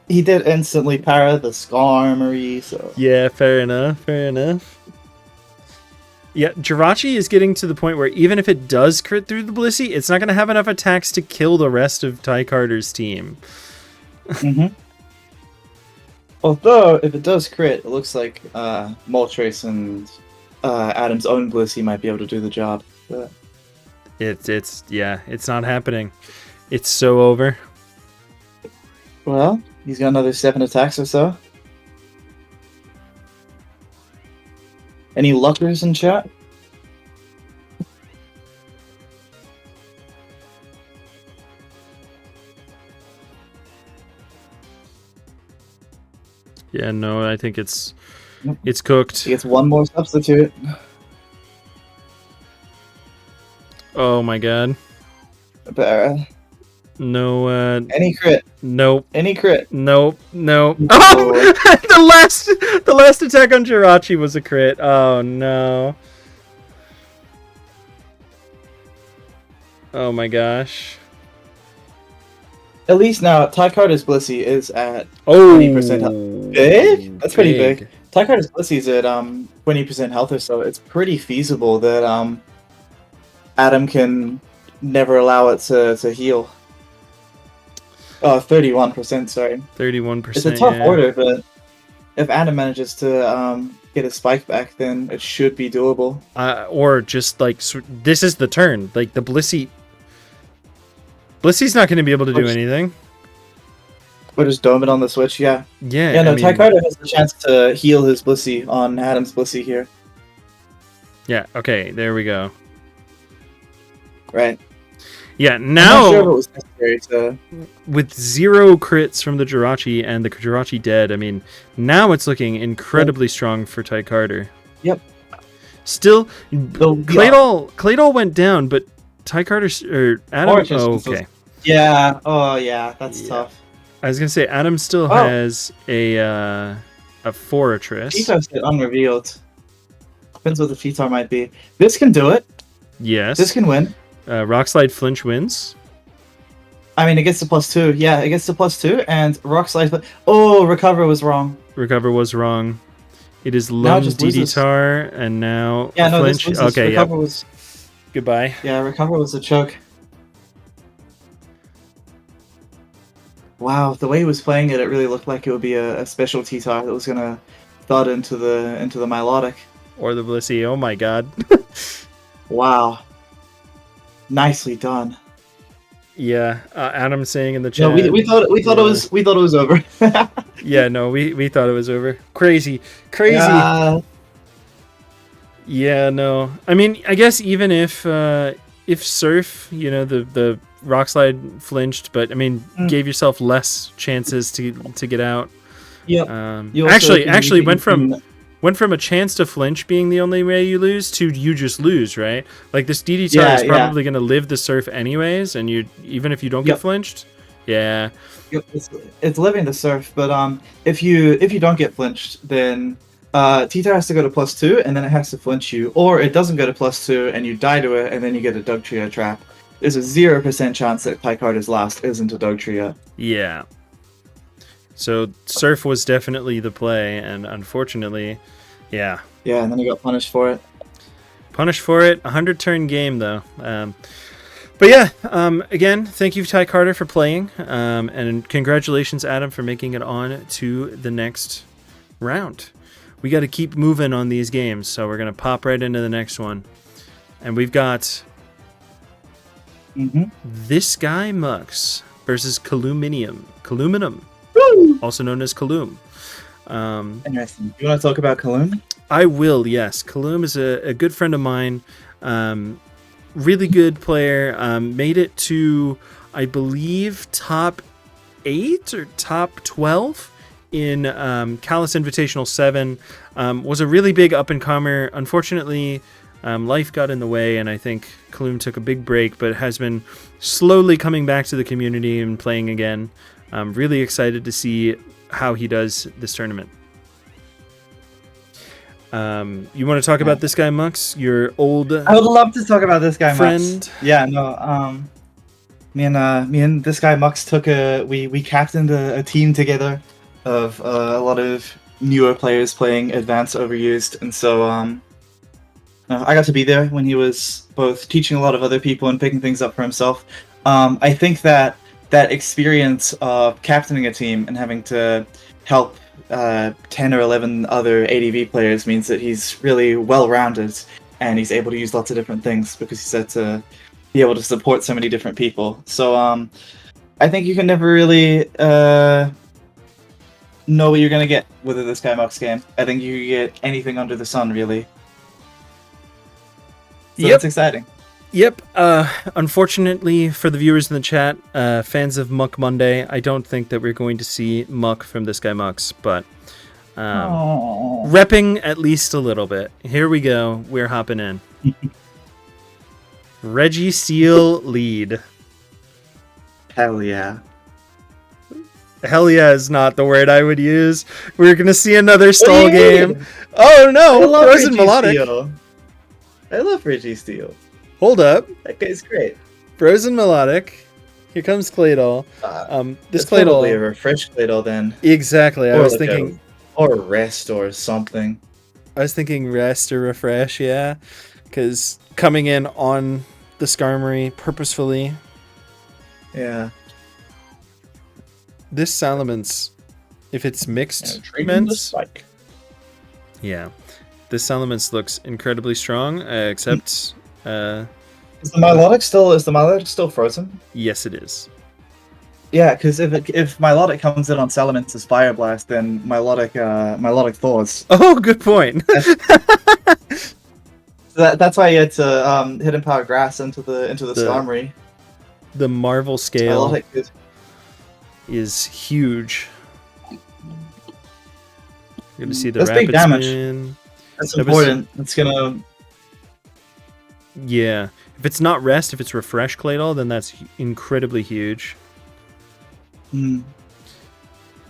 he did instantly para the Skarmory, so... Yeah, fair enough, fair enough. Yeah, Jirachi is getting to the point where even if it does crit through the Blissey, it's not going to have enough attacks to kill the rest of Tycarter's team. Although, if it does crit, it looks like Moltres and Adam's own Blissey might be able to do the job. But... It's not happening. It's so over. Well, he's got another 7 attacks or so. Any luckers in chat? Yeah, no, I think it's cooked. He gets one more substitute. Oh my god. Barra. No, Any crit. Nope. Any crit. Nope. No. Oh! the last attack on Jirachi was a crit. Oh no. Oh my gosh. At least now, Tycarter's Blissey is at 20% health. Big? That's pretty big. Tycarter's Blissey's at 20% health or so. It's pretty feasible that Adam can never allow it to heal. 31%, sorry. 31%. It's a tough order, but if Adam manages to get his spike back, then it should be doable. Or just like this is the turn. Like the Blissey's not going to be able to do anything. Or just dome it on the switch, yeah. Yeah. Yeah, no, Tycarter has the chance to heal his Blissey on Adam's Blissey here. Yeah. Okay. There we go. Right. Yeah, now I'm not sure if it was necessary to... with 0 crits from the Jirachi and the Jirachi dead, I mean, now it's looking incredibly strong for Tycarter. Yep. Still, Claydol went down, but Tycarter or Adam. Oh, okay. Yeah. Oh, yeah. That's Yeah. tough. I was gonna say Adam still Oh. has a Fortress. Cheetos get unrevealed. Depends what the Cheetar might be. This can do it. Yes. This can win. Rock Slide Flinch wins. I mean, it gets to +2. Yeah, it gets to +2, and Rock Slide. Oh, Recover was wrong. Recover was wrong. It is Now it Lone just loses. DD-tar, and now Yeah, no, Flinch. this loses. Okay, Recover yep. was. Goodbye. Yeah, Recover was a choke. Wow, the way he was playing it, it really looked like it would be a special T-Tar that was gonna thud into the Milotic. Or the Blissey. Oh my god. Wow. Nicely done. Yeah, Adam saying in the chat. No, we thought it was over. Yeah, no, we thought it was over. Crazy. Yeah, no. I mean, I guess even if Surf, the Rock Slide flinched, but I mean, gave yourself less chances to get out. Yep. Actually went from a chance to flinch being the only way you lose to you just lose, right? Like this DD-tar is probably going to live the Surf anyways, and even if you don't get flinched, yeah. Yep, it's living the Surf, but if you don't get flinched, then T-Tar has to go to +2, and then it has to flinch you, or it doesn't go to +2, and you die to it, and then you get a Dugtrio trap. There's a 0% chance that Tycarder's last isn't a Dugtrio. Yeah. So Surf was definitely the play, and unfortunately, yeah. Yeah, and then he got punished for it. Punished for it. 100-turn game, though. But yeah, again, thank you, Ty Carter, for playing, and congratulations, Adam, for making it on to the next round. We got to keep moving on these games, so we're going to pop right into the next one. And we've got ThisGuyMuks versus Caloominum, also known as Kaloom. Interesting. You want to talk about Kaloom? I will, yes. Kaloom is a good friend of mine. Really good player. Made it to, I believe, top 8 or top 12 in Callus Invitational 7. Was a really big up-and-comer. Unfortunately, life got in the way, and I think Kaloom took a big break, but has been slowly coming back to the community and playing again. I'm really excited to see how he does this tournament. You want to talk about ThisGuyMuks, your old I would love to talk about ThisGuyMuks. friend? Yeah, no. Me and ThisGuyMuks took we captained a team together of a lot of newer players playing advanced overused, and so I got to be there when he was both teaching a lot of other people and picking things up for himself. I think that experience of captaining a team and having to help 10 or 11 other ADV players means that he's really well-rounded, and he's able to use lots of different things because he's had to be able to support so many different people. So I think you can never really know what you're going to get with a ThisGuyMuks game. I think you can get anything under the sun, really. So that's exciting. Yep. Unfortunately for the viewers in the chat, fans of Muck Monday, I don't think that we're going to see Muck from ThisGuyMuks, but repping at least a little bit. Here we go. We're hopping in. Reggie Steele lead. Hell yeah. Hell yeah is not the word I would use. We're going to see another stall game. Oh no, Frozen Melodic. I love Reggie Steele. Hold up. That guy's great. Frozen Melodic. Here comes Claydol. This Claydol. Probably a refresh Claydol then. Exactly. I was thinking. Or rest or something. I was thinking rest or refresh, yeah. Because coming in on the Skarmory purposefully. Yeah. This Salamence, if it's mixed, yeah. This Salamence looks incredibly strong, except Is the Milotic still frozen? Yes, it is. Yeah, because if Milotic comes in on Salamence's Fire Blast, then Milotic thaws. Oh, good point. That's why you had to Hidden Power Grass into the Skarmory. The Marvel scale Milotic is huge. You're going to see the That's rapid big damage. spin. That's important. It's gonna. Yeah. If it's not rest, if it's refresh Claydol, then that's incredibly huge. Mm.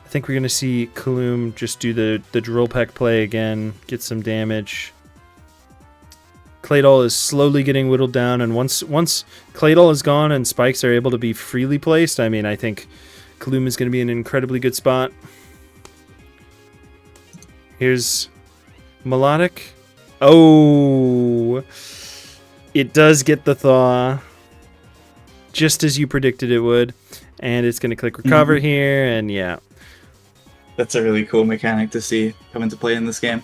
I think we're going to see Kaloom just do the Drill Peck play again, get some damage. Claydol is slowly getting whittled down, and once Claydol is gone and spikes are able to be freely placed, I mean, I think Kaloom is going to be in an incredibly good spot. Here's Melodic. Oh, it does get the Thaw, just as you predicted it would, and it's going to click Recover here, and yeah. That's a really cool mechanic to see come into play in this game.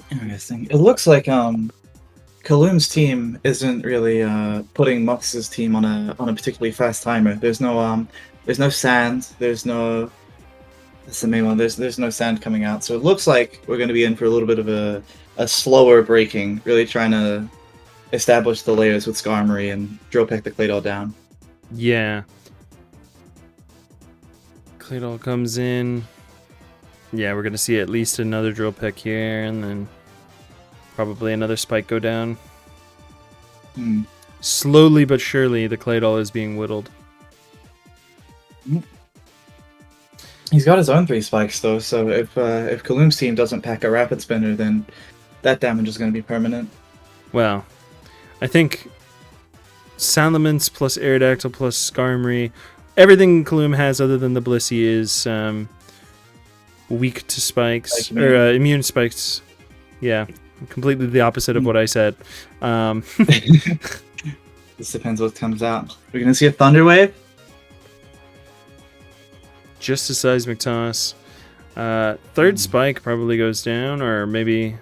Interesting. It looks like Kaloom's team isn't really putting Mux's team on a particularly fast timer. There's no sand. That's the main one. There's no sand coming out. So it looks like we're going to be in for a little bit of a slower breaking, really trying to establish the layers with Skarmory and Drill Peck the Claydol down. Yeah. Claydol comes in. Yeah, we're going to see at least another Drill Peck here, and then probably another Spike go down. Slowly but surely, the Claydol is being whittled. He's got his own 3 spikes, though, so if Kaloom's team doesn't pack a Rapid Spinner, then that damage is going to be permanent. Well, I think Salamence plus Aerodactyl plus Skarmory, everything Kaloom has other than the Blissey is weak to spikes, or immune spikes. Yeah, completely the opposite of what I said. This depends what comes out. We're going to see a Thunder Wave? Just a Seismic Toss. Third Spike probably goes down, or maybe...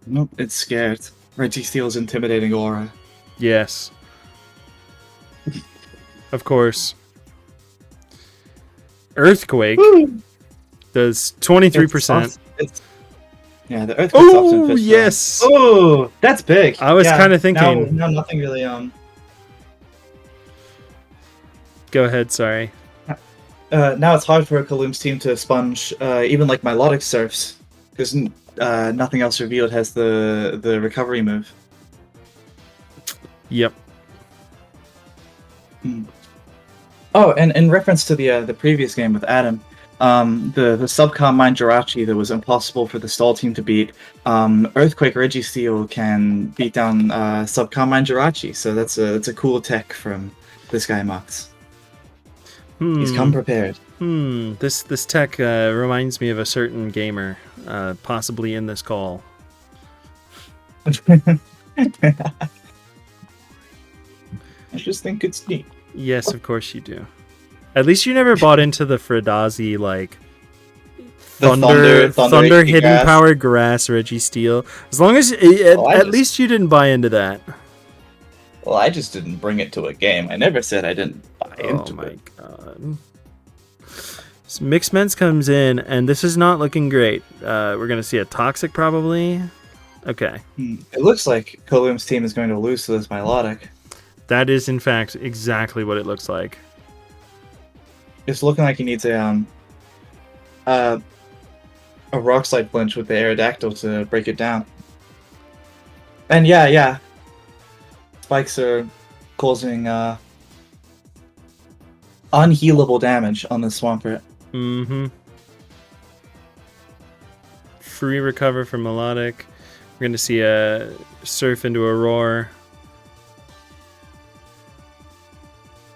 Nope, it's scared. Registeel's intimidating aura. Yes. Of course. Earthquake does 23%. Yeah, the Earthquake's often Oh, yes! Oh, that's big! I was kind of thinking... Now nothing really... Go ahead, sorry. Now it's hard for Kaloom's team to sponge even like Milotic Surfs, because nothing else revealed has the recovery move. Yep. Oh, and in reference to the previous game with Adam, the Subcom Mind Jirachi that was impossible for the Stall team to beat, Earthquake Registeel can beat down Subcom Mind Jirachi, so that's a cool tech from ThisGuyMuks. He's come prepared. This tech reminds me of a certain gamer, possibly in this call. I just think it's neat. Yes, of course you do. At least you never bought into the Fredazi, like, Thunder Hidden grass. Power Grass Registeel. As long as, at least you didn't buy into that. Well, I just didn't bring it to a game. I never said I didn't buy into it. Oh my god. So Mixments comes in, and this is not looking great. We're going to see a Toxic, probably. Okay. It looks like Kaloom's team is going to lose to this Milotic. That is, in fact, exactly what it looks like. It's looking like he needs a Rock Slide flinch with the Aerodactyl to break it down. And yeah. Spikes are causing unhealable damage on this Swampert. Free recover from Melodic. We're going to see a Surf into a Roar.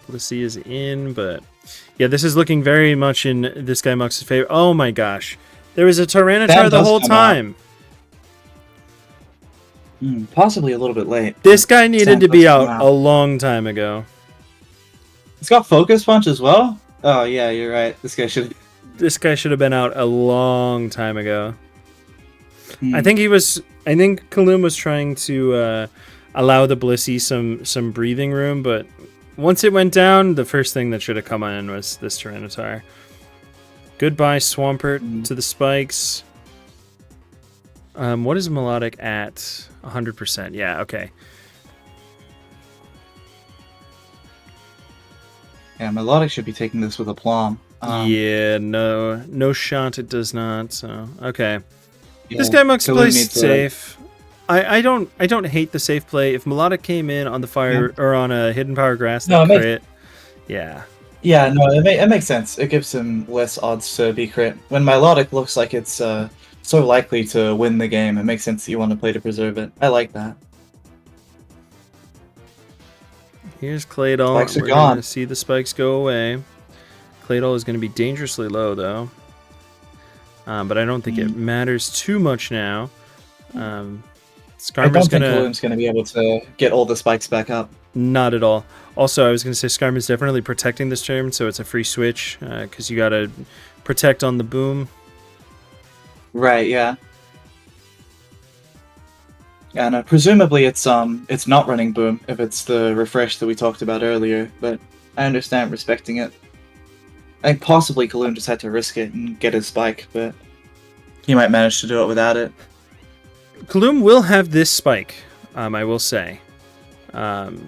Blissey is in, but yeah, this is looking very much in ThisGuyMuks' favor. Oh my gosh. There was a Tyranitar the whole time. Possibly a little bit late. This guy needed to be out a long time ago. It's got Focus Punch as well? Oh yeah, you're right. This guy should have been out a long time ago. I think Kaloom was trying to allow the Blissey some breathing room, but once it went down, the first thing that should have come in was this Tyranitar. Goodbye, Swampert, to the spikes. What is Melodic at? 100%. Yeah, okay. Yeah, Melodic should be taking this with aplomb. Yeah, no shot it does not, so, okay. Yeah, ThisGuyMuks plays safe. I don't hate the safe play. If Melodic came in on the fire or on a hidden power grass, No, that it crit. Yeah. Yeah, no, it makes sense. It gives him less odds to be crit. When Milotic looks like it's so likely to win the game, it makes sense that you want to play to preserve it. I like that. Here's Claydol. Spikes are We're gone. gonna see the spikes go away. Claydol is gonna be dangerously low though. But I don't think it matters too much now. I Skarmour's don't think Caloominum's going to be able to get all the spikes back up. Not at all. Also, I was going to say Skarmour's definitely protecting this turn, so it's a free switch because you got to protect on the boom. Right, yeah. Yeah, no, presumably it's not running boom if it's the refresh that we talked about earlier, but I understand respecting it. I think possibly Caloominum just had to risk it and get his spike, but he might manage to do it without it. Caloominum will have this spike, I will say.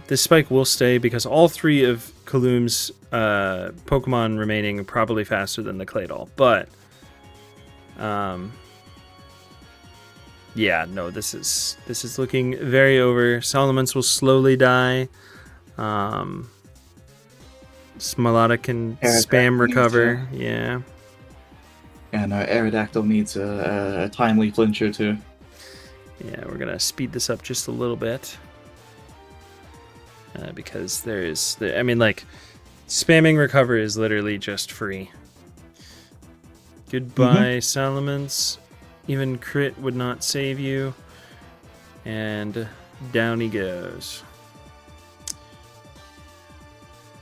This spike will stay because all three of Caloominum's Pokemon remaining are probably faster than the Claydol, but yeah, no, this is looking very over. Salamence will slowly die. Melodic can spam recover. Yeah. Yeah, no, Aerodactyl needs a timely flinch or two. Yeah, we're gonna speed this up just a little bit because I mean, like, spamming recover is literally just free. Goodbye, Salamence. Even crit would not save you. And down he goes.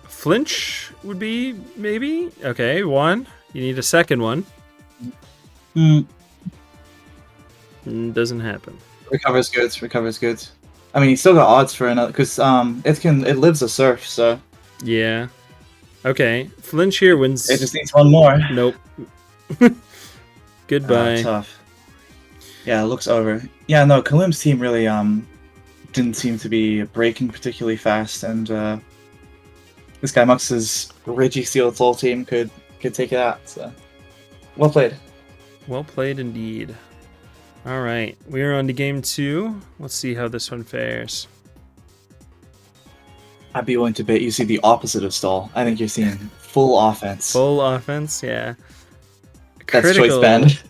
Flinch would be, maybe? Okay, one. You need a second one. Doesn't happen. Recovers goods. I mean, he's still got odds for another, because it lives a surf, so. Yeah. Okay, Flinch here wins. It just needs one more. Nope. Goodbye. Tough. Yeah, it looks over. Yeah, no, Caloominum's team really didn't seem to be breaking particularly fast, and ThisGuyMuks' Registeel Soul team could take it out. So, well played. Well played indeed. All right, we are on to game 2. Let's see how this one fares. I'd be willing to bet you see the opposite of stall. I think you're seeing full offense. Full offense, yeah. That's choice band.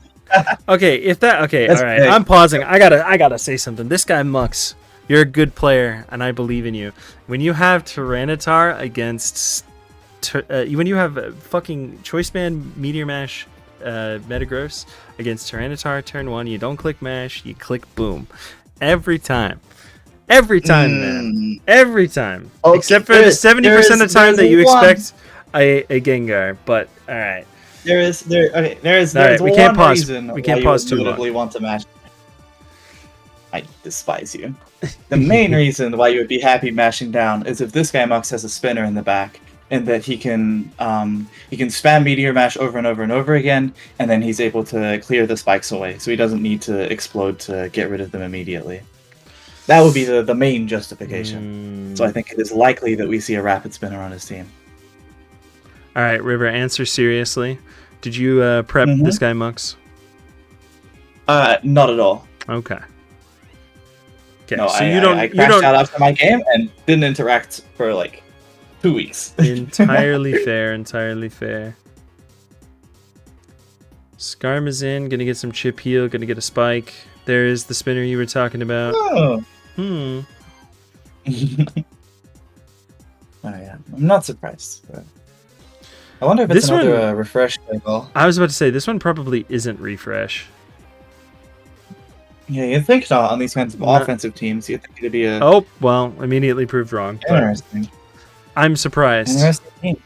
Okay, all right. big. I'm pausing. I gotta say something. ThisGuyMuks, you're a good player, and I believe in you. When you have Tyranitar against, when you have fucking choice band Meteor Mash, Metagross against Tyranitar turn 1, you don't click mash, you click boom, every time, man, every time. Okay, except for the 70% of the time that you expect a Gengar. But all right. There's we can't pause. We can't pause too long. Want to mash. I despise you. The main reason why you would be happy mashing down is if ThisGuyMuks has a spinner in the back, and that he can spam Meteor Mash over and over and over again, and then he's able to clear the spikes away, so he doesn't need to explode to get rid of them immediately. That would be the main justification. So I think it is likely that we see a rapid spinner on his team. All right, River, answer seriously. Did you prep ThisGuyMuks? Not at all. Okay. No, so I crashed out after my game and didn't interact for like 2 weeks. Entirely fair. Skarmour's in, gonna get some chip heal, gonna get a spike. There is the spinner you were talking about. Oh. Oh yeah, I'm not surprised. But I wonder if it's another refresh cycle. I was about to say, this one probably isn't refresh. Yeah, you'd think not on these kinds of offensive teams. You'd think it'd be a... Oh, well, immediately proved wrong. Interesting. I'm surprised. Interesting team.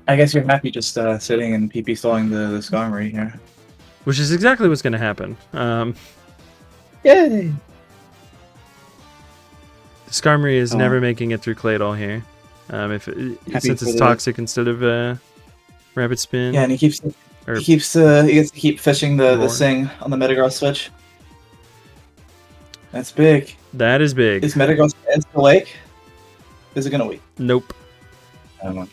I guess you're happy just sitting and PP stalling the Skarmory here. Which is exactly what's going to happen. Yay! The Skarmory is never making it through Claydol here. Since it's toxic instead of rapid spin. Yeah, and he gets to keep fishing the Sing on the Metagross switch. That's big. That is big. Is Metagross still awake? Is it gonna wait? Nope. I don't know.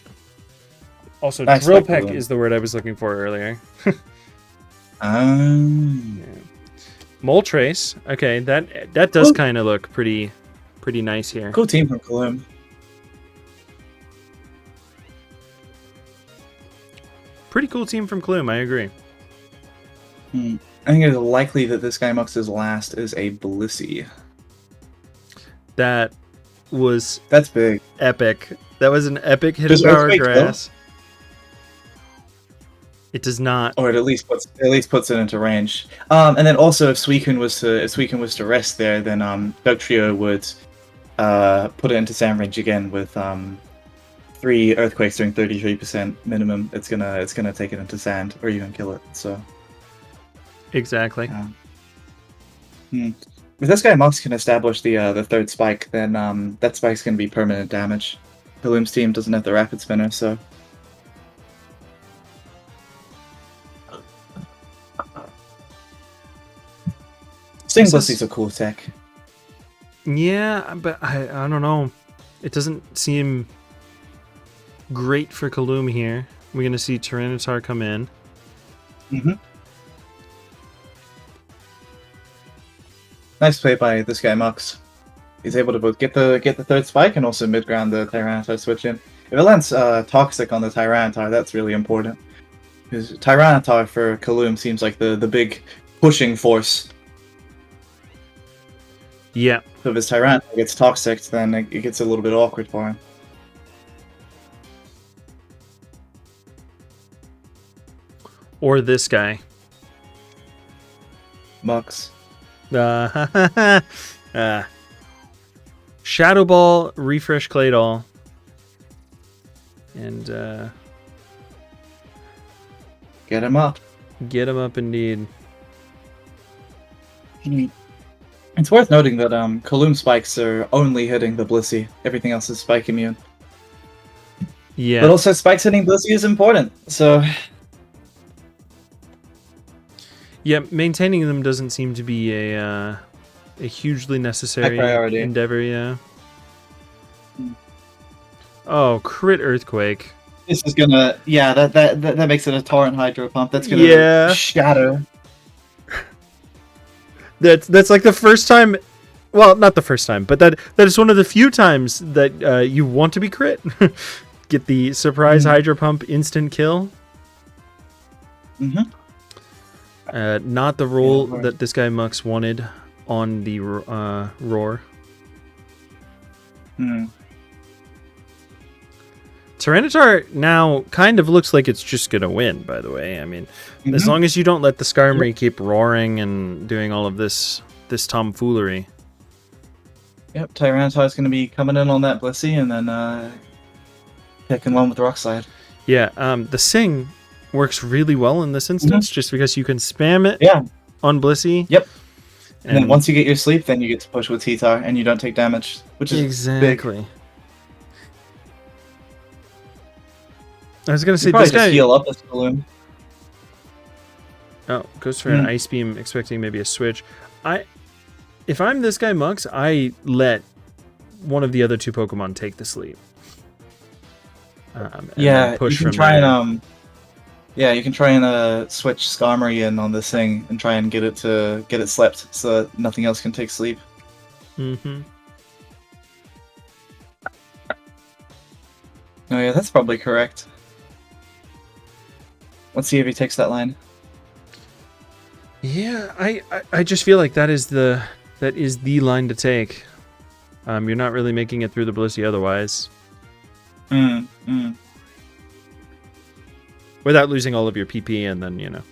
Also, Drill Peck is the word I was looking for earlier. Yeah. Moltres. Okay, that does kind of look pretty nice here. Cool team from Caloominum. Pretty cool team from Caloominum, I agree. I think it's likely that ThisGuyMuks' last is a Blissey. That's big. Epic. That was an epic hidden Does power Earthquake grass. It does not. Or it at least puts it into range. And then also if Suicune was to rest there, then Dugtrio would put it into sand range again with 3 earthquakes doing 33% minimum. It's gonna take it into sand or even kill it. So exactly. If ThisGuyMuks can establish the 3rd spike, then that spike's gonna be permanent damage. Caloominum's team doesn't have the rapid spinner, so. Sting Blissey's a cool tech. Yeah, but I don't know. It doesn't seem great for Caloominum here. We're going to see Tyranitar come in. Nice play by ThisGuyMuks. He's able to both get the 3rd spike and also mid-ground the Tyranitar switch in. If it lands Toxic on the Tyranitar, that's really important. Because Tyranitar for Caloominum seems like the big pushing force. Yeah. So if his Tyranitar gets Toxic, then it gets a little bit awkward for him. Or this guy. Mux. Shadow Ball, refresh Claydol. And get him up. Get him up indeed. It's worth noting that Caloominum spikes are only hitting the Blissey. Everything else is spike immune. Yeah. But also spikes hitting Blissey is important, so. Yeah, maintaining them doesn't seem to be a hugely necessary endeavor, yeah. Oh, crit Earthquake. This is gonna, yeah, that makes it a Torrent Hydro Pump. That's gonna shatter. That's like the first time, well, not the first time, but that is one of the few times that you want to be crit. Get the surprise Hydro Pump instant kill. Not the roll that ThisGuyMuks wanted on the Roar. Tyranitar now kind of looks like it's just going to win, by the way. I mean, as long as you don't let the Skarmory keep roaring and doing all of this tomfoolery. Yep, Tyranitar's going to be coming in on that Blissey and then picking one with Rock Slide. Yeah, the Sing works really well in this instance, just because you can spam it on Blissey. Yep. And then once you get your sleep, then you get to push with T-Tar, and you don't take damage, which is big. I was going to say, this guy... heal up this balloon. Oh, goes for an Ice Beam, expecting maybe a switch. If I'm ThisGuyMuks, I let one of the other 2 Pokemon take the sleep. Yeah, push you can try and you can try and switch Skarmory in on this thing and try and get it slept so that nothing else can take sleep. Oh yeah, that's probably correct. Let's see if he takes that line. Yeah, I just feel like that is the line to take. You're not really making it through the Blissey otherwise. Without losing all of your PP, and then, you know.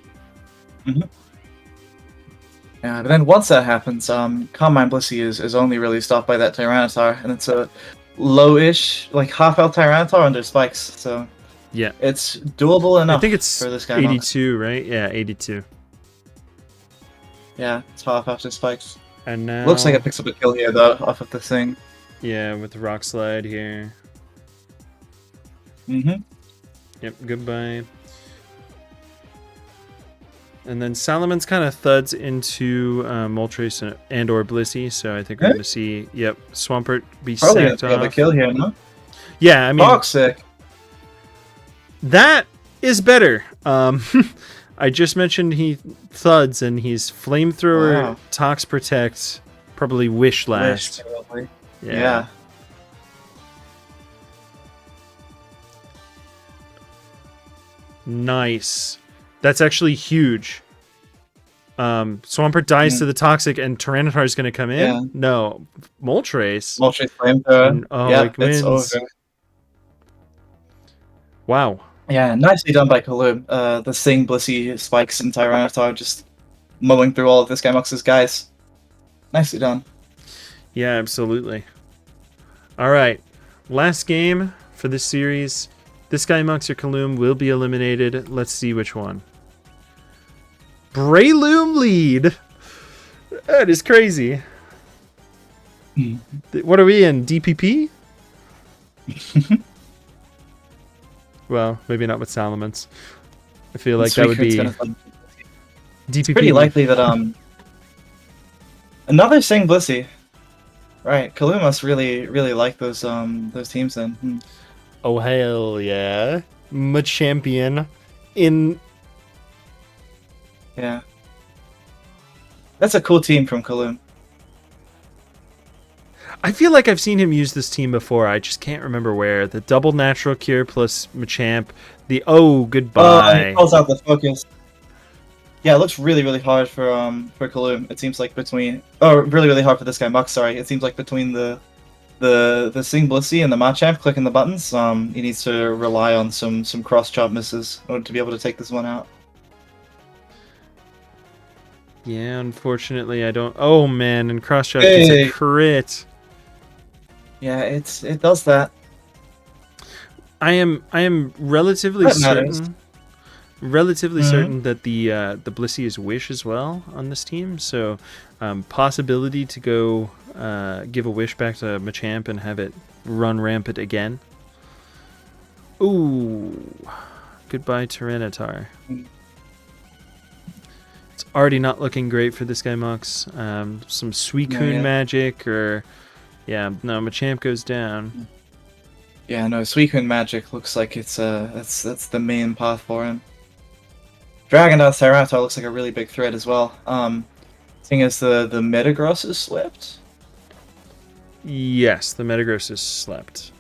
Yeah, but then once that happens, Calm Mind Blissey is only really stopped by that Tyranitar, and it's a low-ish, like half-health Tyranitar under spikes, so yeah, it's doable enough. I think it's for this guy. 82, right? Yeah, 82. Yeah, it's half after spikes. And now looks like it picks up a kill here though, off of the thing. Yeah, with the Rock Slide here. Yep, goodbye. And then Salamon's kind of thuds into Moltres and or Blissey, so I think we're going to see, Swampert be sacked off. Probably a kill here, no? Yeah, I mean... Toxic! That is better. I just mentioned he thuds, and he's Flamethrower, Wow. Tox Protect, probably Wish last. Wish, probably. Yeah. Yeah. Nice. That's actually huge. Swampert dies to the Toxic, and Tyranitar is going to come in? Yeah. No. Moltres. Moltres Flamethrower. Oh, Yeah, it wins. it's over. Wow. Yeah, nicely done by Kaloum. The Sing, Blissey, Spikes, and Tyranitar just mowing through all of ThisGuyMuks' guys. Nicely done. Yeah, absolutely. All right. Last game for this series. ThisGuyMuks or Kaloum will be eliminated. Let's see which one. Breloom lead. That is crazy. What are we in? DPP? Well, maybe not with Salamence. I feel like that would be DPP. It's pretty likely that another Sing Blissey. Right, Kaloum must really like those teams then. Oh hell yeah. Machampion in. Yeah. That's a cool team from Kaloum. I feel like I've seen him use this team before. I just can't remember where. The double natural cure plus Machamp. The goodbye. He calls out the focus. Yeah, it looks really hard for Kaloum. It seems like really hard for ThisGuyMuks. Sorry, it seems like between the Sing Blissey and the Machamp clicking the buttons, he needs to rely on some cross chop misses in order to be able to take this one out. Yeah, unfortunately I don't. Oh man, and cross chop gets a crit. Yeah, it does that. I am relatively certain. Relatively certain that the Blissey is Wish as well on this team, so possibility to go give a Wish back to Machamp and have it run rampant again. Ooh, goodbye Tyranitar. It's already not looking great for ThisGuyMuks. Some Suicune magic or Machamp goes down. Yeah, no, Suicune magic looks like it's that's the main path for him. Dragon Dance Tyranitar looks like a really big threat as well. Seeing as the Metagross is slipped. Yes, the Metagross is slept.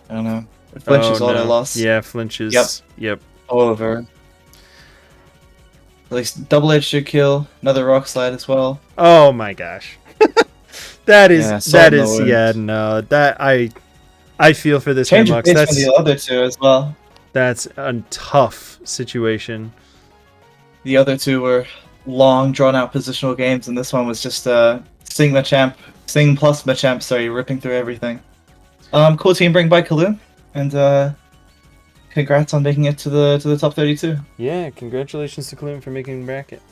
I don't know. Flinch is auto loss. Yeah, Flinch is. Yep. Over. At least Double Edge should kill. Another Rock Slide as well. Oh my gosh. that is I feel for this Change of ThisGuyMuks. pace for the other two as well. That's a tough situation. The other two were long, drawn-out positional games, and this one was just Sing plus Machamp, sorry, ripping through everything. Cool team bring by Kaloum, and congrats on making it to the top 32. Yeah, congratulations to Kaloum for making the bracket.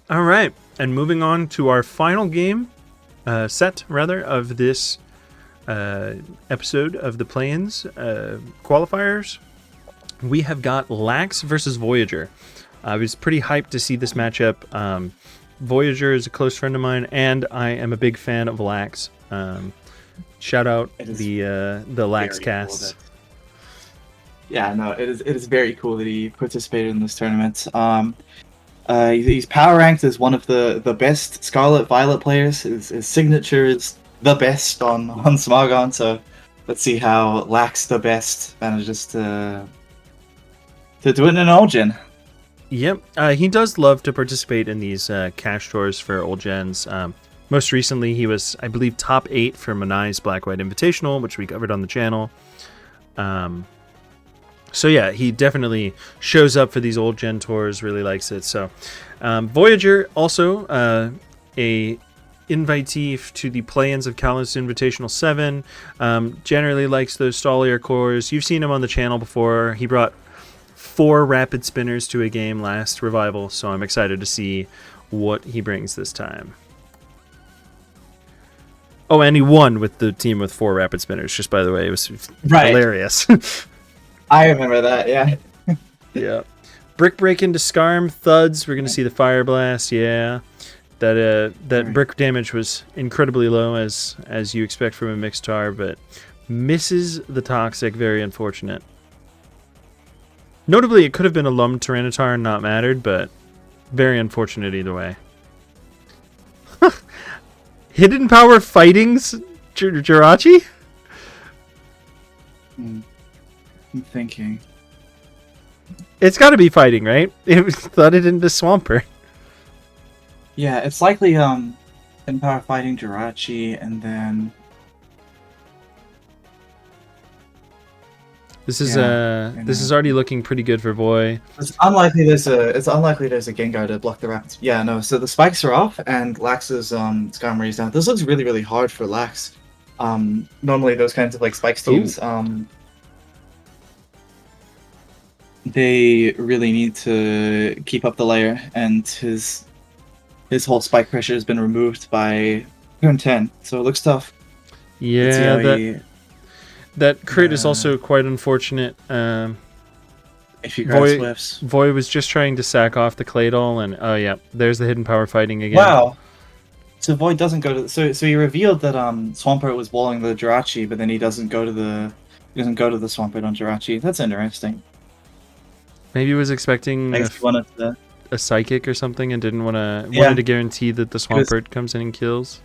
All right, and moving on to our final game, set of this episode of the Playins qualifiers. We have got Lax versus Voyager. I was pretty hyped to see this matchup. Voyager is a close friend of mine, and I am a big fan of Lax. Shout out the Lax cast. Cool yeah, no, it is very cool that he participated in this tournament. He's power ranked as one of the best Scarlet Violet players. His signature is the best on Smargon, so let's see how Lax the best manages to do it in an old gen. Yep, he does love to participate in these cash tours for old gens. Most recently, he was, I believe, top 8 for Manai's Black-White Invitational, which we covered on the channel. So yeah, he definitely shows up for these old gen tours, really likes it. So Voyager, also a invitee to the Playins of Kalos Invitational 7, generally likes those stallier cores. You've seen him on the channel before. He brought 4 rapid spinners to a game last Revival, so I'm excited to see what he brings this time. Oh, and he won with the team with 4 rapid spinners, just by the way. It was hilarious. I remember that, yeah. Yeah. Brick Break into Scarm, Thuds. We're going to see the Fire Blast, yeah. That brick damage was incredibly low, as you expect from a Mixtar, but misses the Toxic, very unfortunate. Notably, it could have been a Lum Tyranitar and not mattered, but very unfortunate either way. Hidden Power Fighting's Jirachi? I'm thinking. It's got to be fighting, right? It was thudded into Swampert. Yeah, it's likely Hidden Power Fighting Jirachi, and then This is this is already looking pretty good for Voy. it's unlikely there's a Gengar to block the Rapids. Yeah, no. So the spikes are off, and Lax's Skarmory's down. This looks really, really hard for Lax. Normally those kinds of like spikes teams, they really need to keep up the layer, and his whole spike pressure has been removed by turn 10, so it looks tough. Yeah, that crit is also quite unfortunate. If you grab Swifts. Voy was just trying to sack off the Claydol, and oh yeah, there's the Hidden Power Fighting again. Wow. So Void doesn't go to so he revealed that Swampert was walling the Jirachi, but then he doesn't go to the Swampert on Jirachi. That's interesting. Maybe he was expecting a Psychic or something and didn't wanted to guarantee that the Swampert comes in and kills.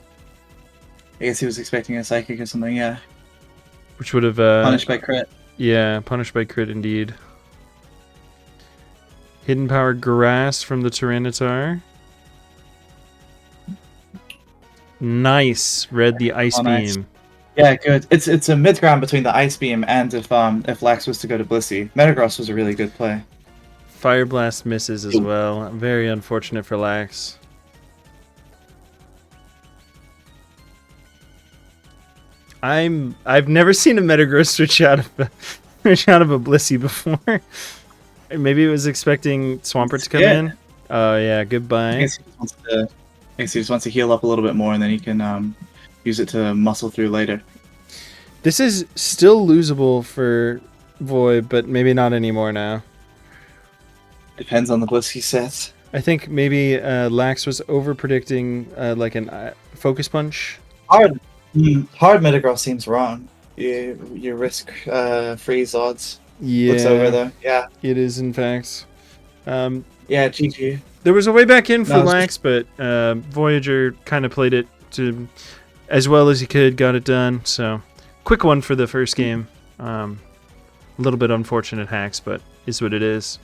I guess he was expecting a Psychic or something, yeah. Which would have punished by crit. Yeah, punished by crit indeed. Hidden Power Grass from the Tyranitar. Nice. Read the Ice Beam. Nice. Yeah, good. It's a mid ground between the Ice Beam and if Lax was to go to Blissey. Metagross was a really good play. Fire Blast misses as well. Very unfortunate for Lax. I've never seen a Metagross switch out of a Blissey before. Maybe it was expecting Swampert to come in. Oh yeah, goodbye. I guess he just wants to heal up a little bit more, and then he can use it to muscle through later. This is still losable for Void, but maybe not anymore now. Depends on the Blissey sets. I think maybe Lax was over predicting like an Focus Punch. Hard Metagross seems wrong. Your risk freeze odds. Yeah, looks over though. Yeah, it is in fact. Yeah, GG. There was a way back in for Lax, but Voyager kind of played it to as well as he could, got it done. So, quick one for the first game. A little bit unfortunate hacks, but is what it is.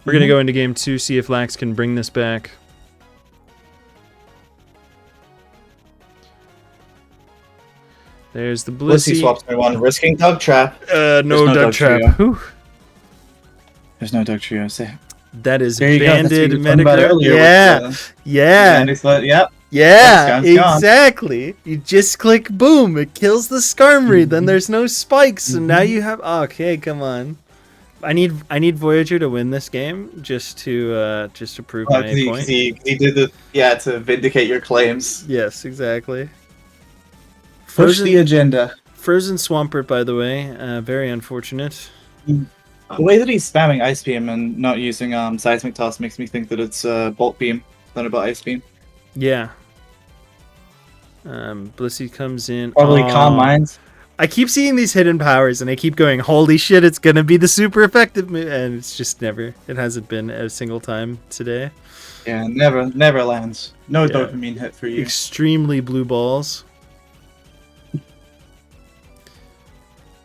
We're going to go into game 2, see if Lax can bring this back. There's the Blissey. Blissey swaps by one, risking Dug Trap. No Dug Trap. There's no Dug Trio. That is banded Metagross. Yeah, exactly. You just click, boom, it kills the Skarmory. Then there's no spikes, and now you have. Oh, okay, come on. I need Voyager to win this game just to prove my point. He did to vindicate your claims. Yes, exactly. Push the agenda. Frozen Swampert, by the way, very unfortunate. The way that he's spamming Ice Beam and not using Seismic Toss makes me think that it's Bolt Beam, Thunderbolt Ice Beam. Yeah. Blissey comes in. Probably Calm Minds. I keep seeing these hidden powers, and I keep going, holy shit, it's gonna be the super effective move, and it's just never. It hasn't been a single time today. Yeah, never lands. No dopamine hit for you. Extremely blue balls.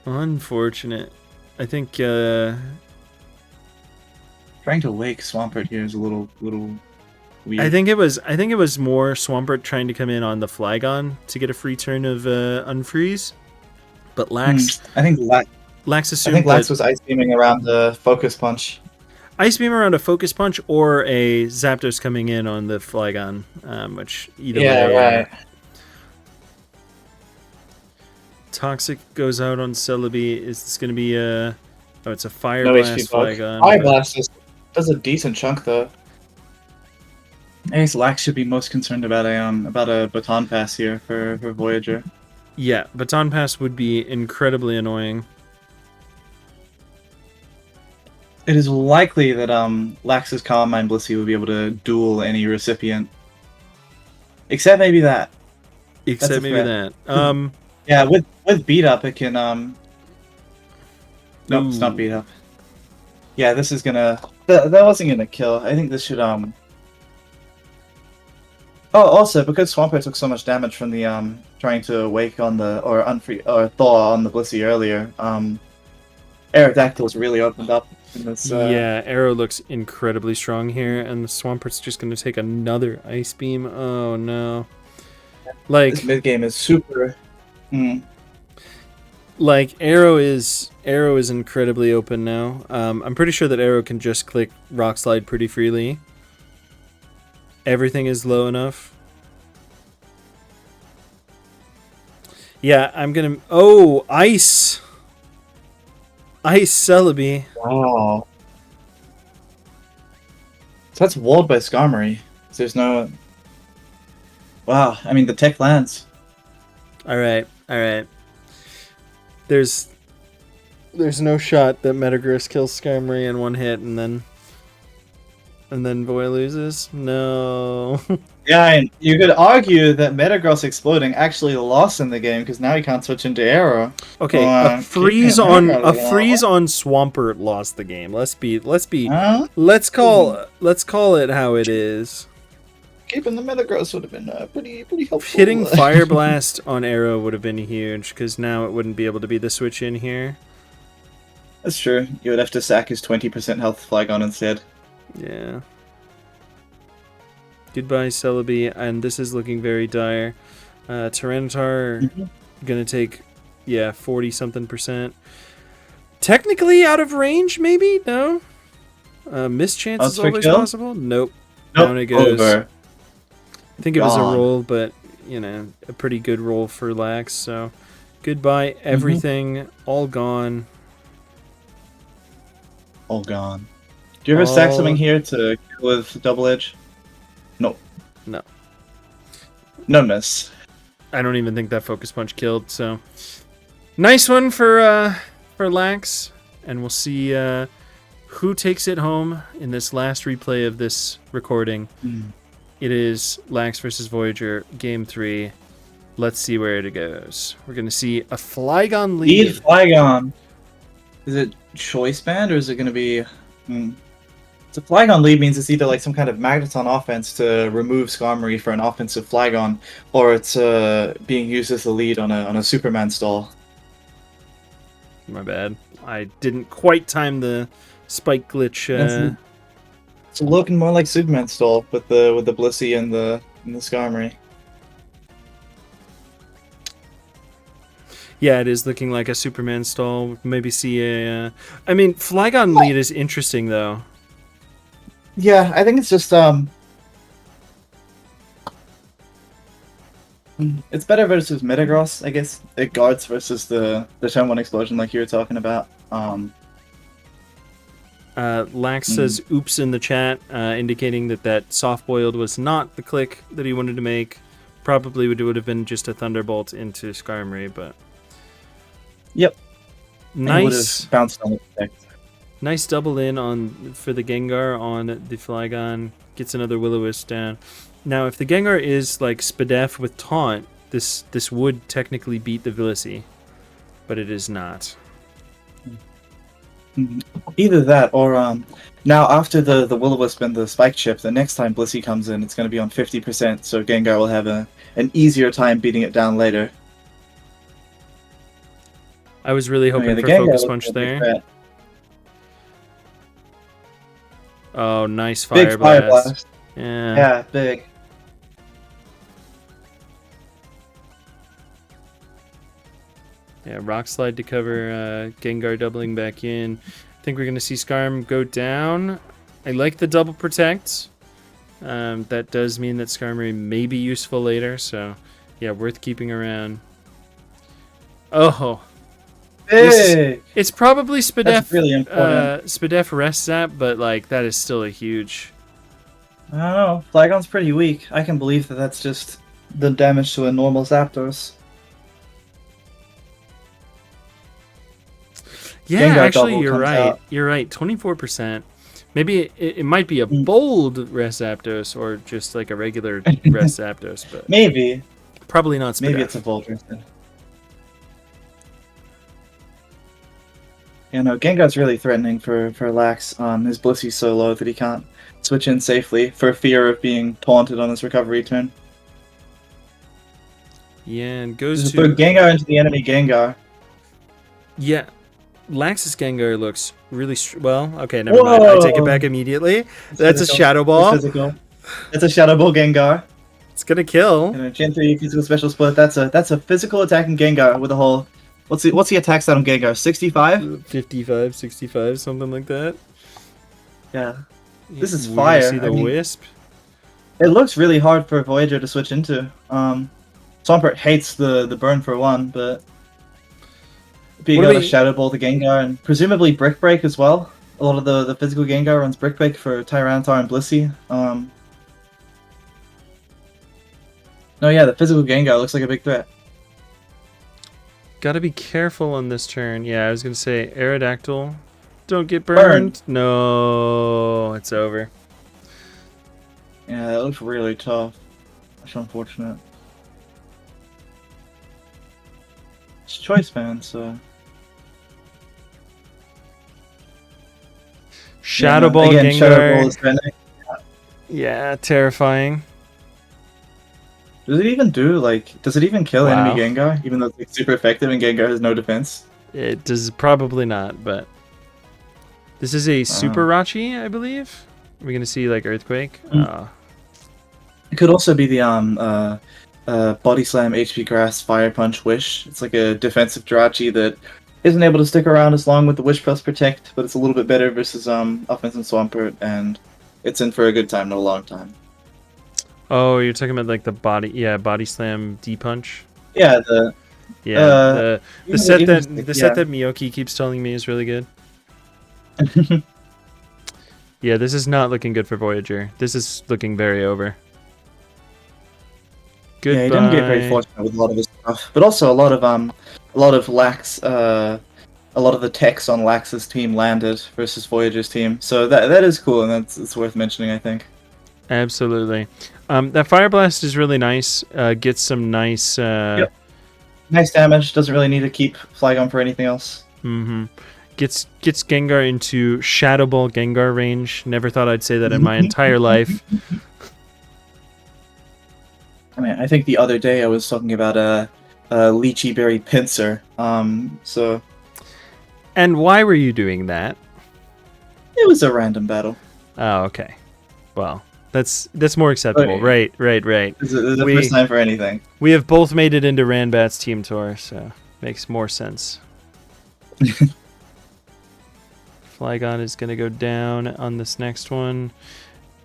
Unfortunate. I think trying to wake Swampert here is a little weird. I think it was more Swampert trying to come in on the Flygon to get a free turn of Unfreeze. But Lax I think Lax assumed Lax was Ice Beaming around the Focus Punch. Ice Beam around a Focus Punch or a Zapdos coming in on the Flygon, which either way. Right. Toxic goes out on Celebi. Is this going to be a... Oh, it's a Fire Blast Flygon. Fire Blast does a decent chunk, though. I guess Lax should be most concerned about a Baton Pass here for Voyager. Yeah, Baton Pass would be incredibly annoying. It is likely that Lax's Calm Mind Blissey will be able to duel any recipient. Except maybe that. Except maybe that. Yeah, with beat up it can Nope, it's not beat up. Yeah, this is gonna... That wasn't gonna kill. I think this should, Oh, also, because Swampert took so much damage from the, trying to wake on the... Or thaw on the Blissey earlier, Aerodactyl's really opened up in this, Yeah, Arrow looks incredibly strong here, and the Swampert's just going to take another Ice Beam. Oh, no. Like, this mid-game is super... Like, Arrow is incredibly open now. I'm pretty sure that Arrow can just click Rock Slide pretty freely. Everything is low enough. Yeah, I'm gonna... Oh, Ice! Ice Celebi. Wow. So that's walled by Skarmory. So there's no... Wow, I mean, the tech lands. Alright, alright. There's no shot that Metagross kills Skarmory in one hit and then Voy loses? No. Yeah, you could argue that Metagross exploding actually lost in the game because now he can't switch into Arrow. Okay, a freeze on Swampert lost the game. Let's call it how it is. Keeping the Metagross would have been pretty helpful. Hitting Fire Blast on Arrow would have been huge because now it wouldn't be able to be the switch in here. That's true. You would have to sack his 20% health Flygon instead. Yeah. Goodbye, Celebi, and this is looking very dire. Tyranitar gonna take, 40-something%. Technically out of range, maybe? No? Mischance is always possible? Nope. Down it goes. Over. I think it was a roll, but, a pretty good roll for Lax, so... Goodbye, everything, all gone. All gone. Do you ever stack something here to kill with Double Edge? No. No. No miss. I don't even think that Focus Punch killed, so... Nice one for Lax, and we'll see who takes it home in this last replay of this recording. It is Lax versus Voyager, Game 3. Let's see where it goes. We're going to see a Flygon lead. Lead Flygon. Is it Choice Band, or is it going to be... So Flygon lead means it's either like some kind of Magneton offense to remove Skarmory for an offensive Flygon, or it's being used as a lead on a Superman stall. My bad. I didn't quite time the spike glitch. It's looking more like Superman stall with the Blissey and the Skarmory. Yeah, it is looking like a Superman stall. Maybe see a... I mean, Flygon lead is interesting, though. Yeah, I think it's just, it's better versus Metagross, I guess. It guards versus the turn 1 explosion like you were talking about. Lax says oops in the chat, indicating that soft-boiled was not the click that he wanted to make. Probably would have been just a Thunderbolt into Skarmory, but... Yep. Nice. Bounced on the effect. Nice double in for the Gengar on the Flygon. Gets another Will-O-Wisp down. Now, if the Gengar is like Spadef with Taunt, this would technically beat the Villisy, but it is not. Either that, or now after the Will-O-Wisp and the Spike Chip, the next time Blissey comes in, it's going to be on 50%, so Gengar will have an easier time beating it down later. I was really hoping for Focus Punch there. Oh, nice Fire Blast. Yeah, big. Yeah, Rock Slide to cover Gengar doubling back in. I think we're going to see Skarm go down. I like the double protect. That does mean that Skarmory may be useful later, so yeah, worth keeping around. Oh, it's probably Spadef. That's really important. Spadef Rest Zap, but like that is still a huge. I don't know. Flygon's pretty weak. I can believe that that's just the damage to a normal Zapdos. Yeah, Gengar actually, you're right. out. You're right. 24%. Maybe it might be a bold Rest Zapdos or just like a regular Rest Zapdos, but maybe. Probably not Spadef. Maybe it's a bold Rest. You know, Gengar's really threatening for Lax. His Blissey's so low that he can't switch in safely for fear of being taunted on his recovery turn. Yeah, and goes Just to... throw Gengar into the enemy Gengar. Yeah. Lax's Gengar looks really... well, okay, never mind. I take it back immediately. That's a Shadow Ball. It's a Shadow Ball Gengar. It's gonna kill. You know, Gen 3 physical special split. That's a physical attacking Gengar with a whole... What's the attack stat on Gengar? 65? 55, 65, something like that. Yeah. This is We're fire. gonna see the Wisp. It looks really hard for Voyager to switch into. Swampert hates the burn for one, but being able to Shadow Ball the Gengar and presumably Brick Break as well. A lot of the physical Gengar runs Brick Break for Tyranitar and Blissey. No, yeah, the physical Gengar looks like a big threat. Gotta be careful on this turn. Yeah, I was gonna say Aerodactyl. Don't get burned. No, it's over. Yeah, that looks really tough. That's unfortunate. It's choice, man, so... Shadow Ball again, Gengar. Shadow Ball is trending. Yeah, terrifying. Does it even do, like... Does it even kill enemy Gengar? Even though it's like, super effective and Gengar has no defense? It does probably not, but... This is a Super Rachi, I believe? Are we gonna see, like, Earthquake? It could also be the Body Slam, HP Grass, Fire Punch, Wish. It's like a defensive Jirachi that isn't able to stick around as long with the Wish plus Protect, but it's a little bit better versus offensive Swampert, and it's in for a good time, not a long time. Oh, you're talking about like the Body Slam D Punch? Yeah, the set that Miyoki keeps telling me is really good. Yeah, this is not looking good for Voyager. This is looking very over. Goodbye. Yeah, he didn't get very fortunate with a lot of his stuff, but also a lot of Lax, a lot of the techs on Lax's team landed versus Voyager's team, so that is cool, and it's worth mentioning, I think. Absolutely. That Fire Blast is really nice. Gets some nice... Nice damage. Doesn't really need to keep Flygon for anything else. Gets Gengar into Shadow Ball Gengar range. Never thought I'd say that in my entire life. I mean, I think the other day I was talking about a Lychee Berry Pinsir. So... And why were you doing that? It was a random battle. Oh, okay. Well... That's more acceptable. Right. It's the first time for anything. We have both made it into Ranbat's team tour, so makes more sense. Flygon is going to go down on this next one.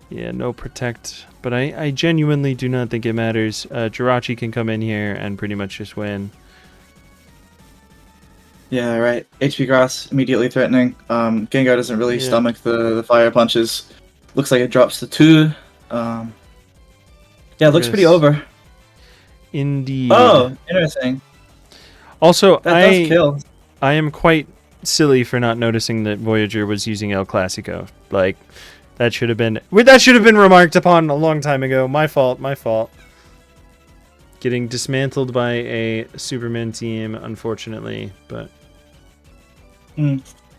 Yeah, no Protect. But I genuinely do not think it matters. Jirachi can come in here and pretty much just win. Yeah, right. HP Grass, immediately threatening. Gengar doesn't really stomach the fire punches. Looks like it drops to 2. Yeah, it looks pretty over. Indeed. Oh, interesting. Also, that does kill. I am quite silly for not noticing that Voyager was using El Clasico. Like, that should have been remarked upon a long time ago. My fault. Getting dismantled by a Superman team, unfortunately, but...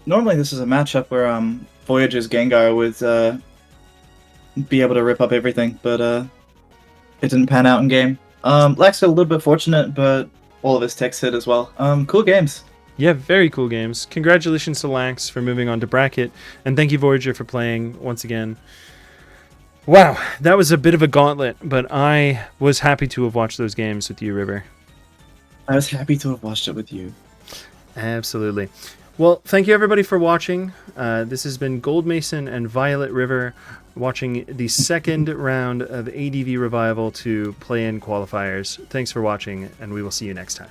Normally this is a matchup where Voyager's Gengar would be able to rip up everything, but it didn't pan out in game. Lax got a little bit fortunate, but all of his techs hit as well. Cool games. Yeah, very cool games. Congratulations to Lax for moving on to bracket, and thank you Voyager for playing once again. Wow, that was a bit of a gauntlet, but I was happy to have watched those games with you, River. I was happy to have watched it with you. Absolutely. Well, thank you everybody for watching. This has been Gold Mason and Violet River watching the second round of ADV Revival to play-in qualifiers. Thanks for watching, and we will see you next time.